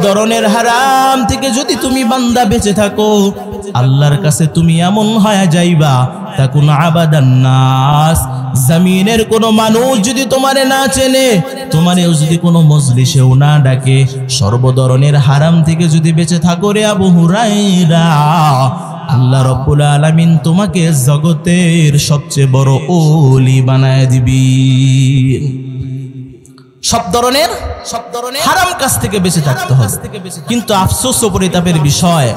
ধরনের হারাম থেকে যদি তুমি বান্দা বেঁচে থাকো, আল্লাহর কাছে তুমি এমন হয়ে যাইবা তাকুন আবাদান নাস। জমিনের কোনো মানুষ যদি তোমারে না চেনে, তোমারেও যদি কোনো মজলিসেও না ডাকে, সর্ব ধরনের হারাম থেকে যদি বেঁচে থাকো রে আবু হুরায়রা, আল্লাহ রাব্বুল আলামিন তোমাকে জগতের সবচেয়ে বড় ওলি বানায় দিবেন। সব ধরনের হারাম কাজ থেকে বেঁচে থাকতে হবে। কিন্তু আফসোস ও পরিতাপের বিষয়,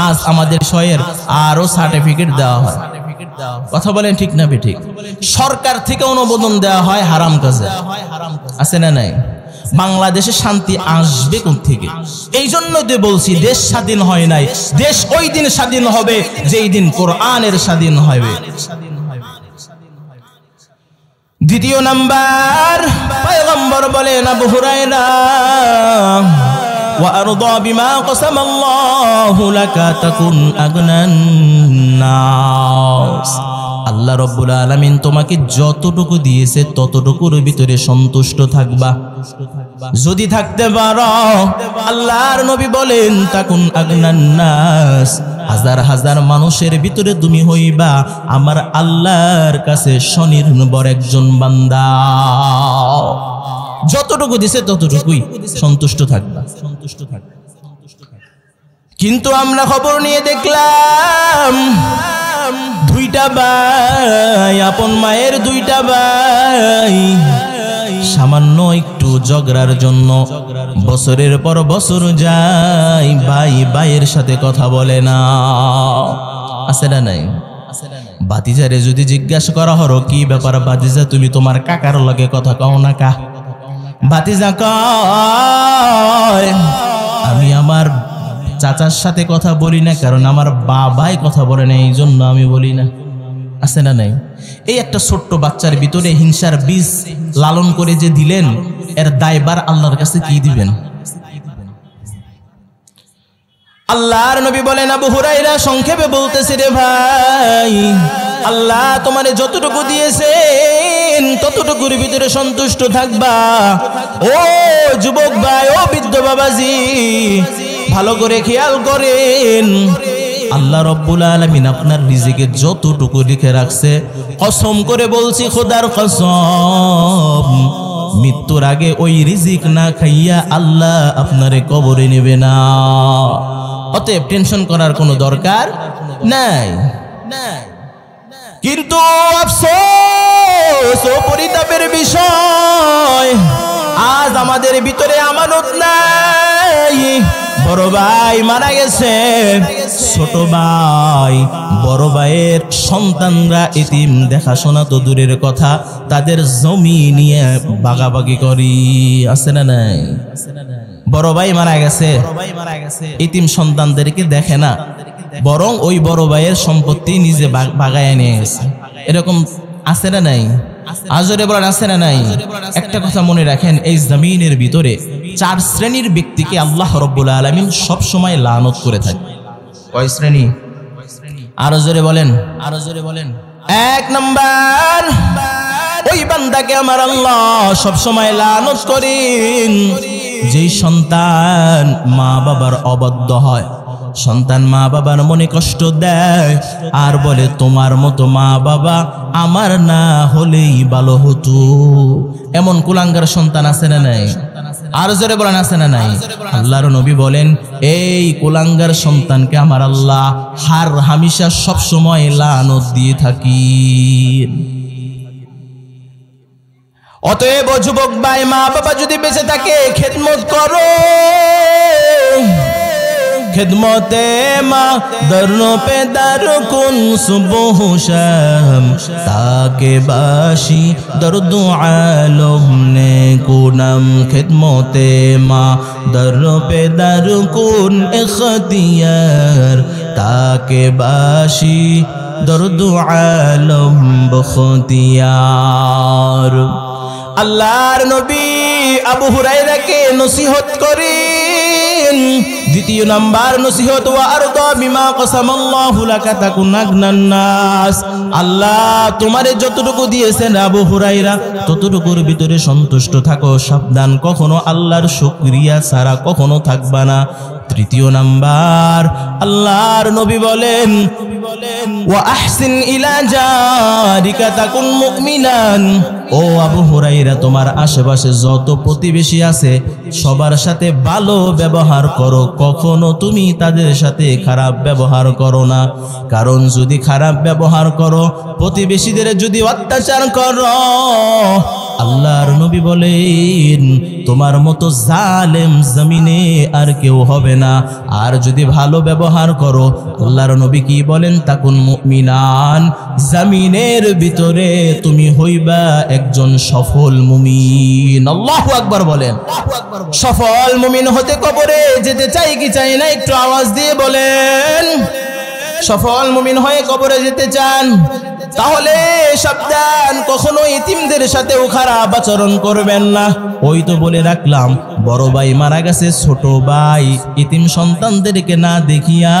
আজ আমাদের বিষয়ের আরো সার্টিফিকেট দেওয়া হয়। কথা বলেন ঠিক না বেঠিক? সরকার থেকে অনুমোদন দেওয়া হয় হারাম কাজে, আছে না নাই? বাংলাদেশে শান্তি আসবে কোথা থেকে? এই জন্য তো বলছি দেশ স্বাধীন হয় নাই, দেশ ওই দিন স্বাধীন হবে যেই দিন কোরআনের স্বাধীন হবে। দ্বিতীয় নাম্বার, পয়গম্বর বলেন আবু হুরায়রা ওয়া আরদা বিমা কাসামাল্লাহু লাকা তাকুন আগনান নাস। আল্লাহ রাব্বুল আলামিন তোমাকে যতটুকু দিয়েছে ততটুকুর ভিতরে সন্তুষ্ট থাকবা। যদি থাকতে পারো, আল্লাহর নবী বলেন তাকুন আগনান নাস, হাজার হাজার মানুষের ভিতরে তুমি হইবা আমার আল্লাহর কাছে স্বনির্ভর একজন বান্দা। যতটুকু দিছে ততটুকুই সন্তুষ্ট থাকবা। কিন্তু আমরা খবর নিয়ে দেখলাম 2টা ভাই, আপন মায়ের 2টা ভাই, সামান্য একটু ঝগড়ার জন্য বছরের পর বছর যায়, ভাই ভাইয়ের সাথে কথা বলে না। আছে না নাই? ভাতিজারে যদি জিজ্ঞাসা করা হলো কি ব্যাপার ভাতিজা, তুমি তোমার কাকার লগে কথা কও না কা? ভাতিজা কয় আমি আমার চাচার সাথে কথা বলি না, কারণ আমার বাবাই কথা বলে না, এই জন্য আমি বলি না। আছে না নাই? এই একটা ছোট্ট বাচ্চার ভিতরে হিংসার বীজ লালন করে যে দিলেন, এর দায়ভার আল্লাহর কাছে কি দিবেন? আল্লাহর নবী বলেন আবু হুরায়রা সংক্ষেপে বলতেছে রে ভাই, আল্লাহ তোমারে যতটুকু দিয়েছেন ততটুকুর ভিতরে সন্তুষ্ট থাকবা। ও যুবক ভাই, ও বৃদ্ধ বাবাজি, ভালো করে খেয়াল করেন, আল্লাহ রাব্বুল আলামিন আপনার রিজিকে যতটুকু লিখে রাখছে, কসম করে বলছি, খোদার কসম, মৃত্যুর আগে ওই রিজিক না খাইয়া আল্লাহ আপনারে কবরে নেবে না। অতএব টেনশন করার কোনো দরকার নাই। কিন্তু আফসোস ও পরিতাপের বিষয়, আজ আমাদের ভিতরে আমানত নাই, বড় ভাই মারা গেছে, ছোট ভাই বড় ভাইয়ের সন্তানরা এতিম, দেখাশোনা তো দূরের কথা, তাদের জমি নিয়ে ভাগাভাগি করি, আছে না নাই? বড় ভাই মারা গেছে, এতিম সন্তানদেরকে দেখে না, বরং ওই বড় ভাইয়ের সম্পত্তি নিজে ভাগায় নিয়ে গেছে। এরকম আছে না নাই? আজরে বলেন আছে না নাই? একটা কথা মনে রাখেন, এই জমিনের ভিতরে 4 শ্রেণীর ব্যক্তিকে আল্লাহ রাব্বুল আলামিন সব সময় লানত করে থাকে। কয় শ্রেণী? আরো জোরে বলেন, আরো জোরে বলেন। 1 নাম্বার, ওই বান্দাকে আমার আল্লাহ সব সময় লানত করেন যেই সন্তান মা বাবার অবাধ্য হয়, সন্তান মা বাবার মনে কষ্ট দেয় আর বলে তোমার মতো মা বাবা আমার না হলেই ভালো হতো। এমন কুলাঙ্গার সন্তান আছে না নাই? আর জোরে বলেন আছে না নাই? আল্লাহর নবী বলেন এই কুলাঙ্গার সন্তানকে আমার আল্লাহ হার হামেশা সব সময় লানত দিয়ে থাকি। অতএব যুবক ভাই, মা বাবা যদি বেঁচে থাকে খেদমত করো, খেদমতে মা দরনো পে দারকুন সুবহ শাম, তাকে বাসি দর্দ আলম নে কুনম, খেদমতে মা দরনো পে দারকুন ইখতিয়ার, তাকে বাসি দর্দ আলম বখতিয়ার। আল্লাহর নবী আবু হুরায়রাকে নসিহত করেন। 2 নাম্বার নসিহত, ওয়া আরদা বিমা কসামাল্লাহু লাকা তাকুন আগনান নাস, আল্লাহ তোমারে যতটুকু দিয়েছেন আবু হুরায়রা ততটুকুর ভিতরে সন্তুষ্ট থাকো, সাবধান কখনো আল্লাহর শুকরিয়া ছাড়া কখনো থাকবা না। 3 নাম্বার, আল্লাহর নবী বলেন ওয়া আহসিন ইলা জারিকা তাকুন মুমিনান, ও আবু হুরায়রা তোমার আশেপাশে যত প্রতিবেশী আছে সবার সাথে ভালো ব্যবহার করো, কখনো তুমি তাদের সাথে খারাপ ব্যবহার করো না। কারণ যদি খারাপ ব্যবহার করো, প্রতিবেশীদের যদি অত্যাচার করো, আল্লাহর নবী বলেন তোমার মতো জালেম জমিনে আর কেউ হবে না। আর যদি ভালো ব্যবহার করো, আল্লাহর নবী কি বলেন, তাকুন মুমিনান, জমিনের ভিতরে তুমি হইবা একজন সফল মুমিন। আল্লাহু আকবার বলেন। সফল মুমিন হতে কবরে যেতে চাই কি চাই না? একটু আওয়াজ দিয়ে বলেন। সফল মুমিন হয়ে কবরে যেতে চান? তাহলে সাবধান, কখনো ইতিমদের সাথেও খারাপ আচরণ করবেন না। ওই তো বলে রাখলাম, বড় ভাই মারা গেছে, ছোট ভাই ইতিম সন্তানদেরকে না দেখিয়া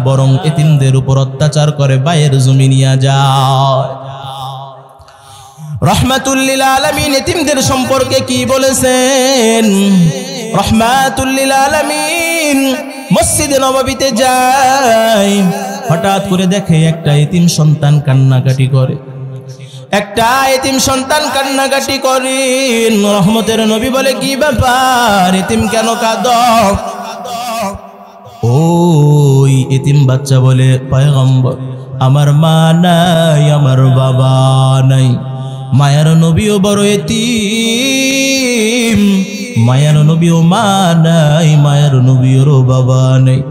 বরং ইতিমদের উপর অত্যাচার করে ভাইয়ের জমি নিয়ে যায়। রহমাতুল লিল আলামিন ইতিমদের সম্পর্কে কি বলেছেন? রহমাতুল লিল আলামিন মসজিদে নববীতে যায়, হঠাৎ করে দেখে একটা ইতিম সন্তান কান্নাকাটি করে। একটা ইতিম সন্তান কান্নাকাটি করেন। রহমতের নবী বলে কি ব্যাপার, ইতিম কেন কাঁদো? ওই ইতিম বাচ্চা বলে পয়গম্বর আমার মা নাই, আমার বাবা নাই। মায়ার নবীও বড় ইতিম, মায়ার নবীও মা নাই, মায়ার নবীরও বাবা নাই।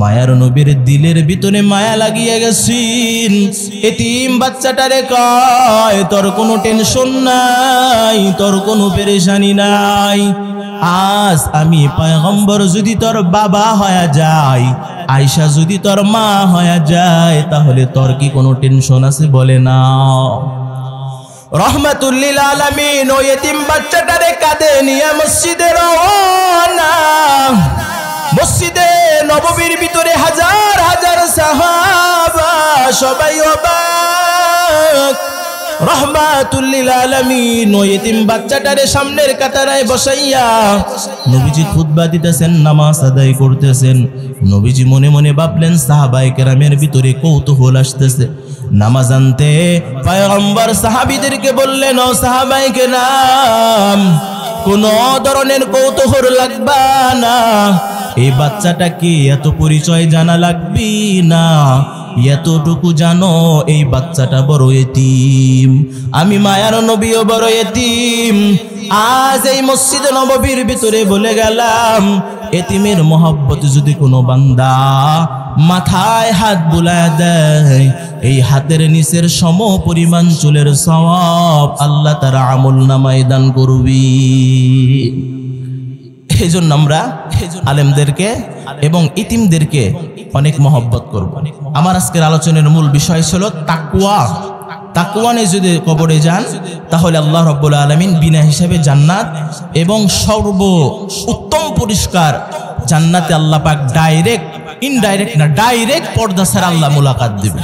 মায়ার নবীর দিলের ভিতরে মায়া লাগিয়ে গেছেন। এতিম বাচ্চাটারে কয় তোর কোনো টেনশন নাই, তোর কোনো পেরেশানি নাই। আজ আমি পয়গম্বর যদি তোর বাবা হয়ে যায়, আয়েশা যদি তোর মা হয়ে যায়, তাহলে তোর কি কোনো টেনশন আছে? বলে না। রহমাতুল লিল আলামিন ওই এতিম বাচ্চাটারে কাঁধে নিয়ে মসজিদে রওনা। মসজিদে নববীর ভিতরে হাজার হাজার সাহাবা, সবাই অবাক। রহমাতুল লিল আলামিন ওই এতিম বাচ্চাটারে সামনের কাতারায় বসাইয়া নবীজি খুতবা দিতেছেন, নামাজ আদায় করতেছেন। নবীজি মনে মনে ভাবলেন সাহাবায়ে কেরামের ভিতরে কৌতূহল আসতেছে। নামাজ আনতে পয়গম্বর সাহাবীদেরকে বললেন, ও সাহাবায়ে কেরাম, কোন ধরনের কৌতূহল লাগবে না, এই বাচ্চাটাকে এত পরিচয় জানা লাগবে না, এতটুকু জানো এই বাচ্চাটা বড় এতিম। আমি মায়ার নবীও বড় এতিম। আজ এই মসজিদে নববীর ভিতরে বলে গেলাম, এতিমের মহব্বত যদি কোনো বান্দা মাথায় হাত বুলায় দেয়, এই হাতের নিচের সম পরিমাণ চুলের সওয়াব আল্লাহ তার আমল নামায় দান করবি। এই জন্য আমরা আলেমদেরকে এবং ইতিমদেরকে অনেক মহব্বত করব। আমার আজকের আলোচনার মূল বিষয় ছিল তাকওয়া। তাকওয়া নিয়ে যদি কবরে যান তাহলে আল্লাহ রাব্বুল আলামিন বিনা হিসাবে জান্নাত এবং সর্ব উত্তম পরিষ্কার জান্নাতে আল্লাহ পাক ডাইরেক্ট, ইনডাইরেক্ট না, ডাইরেক্ট পর্দা ছাড়া আল্লাহ মুলাকাত দিবে।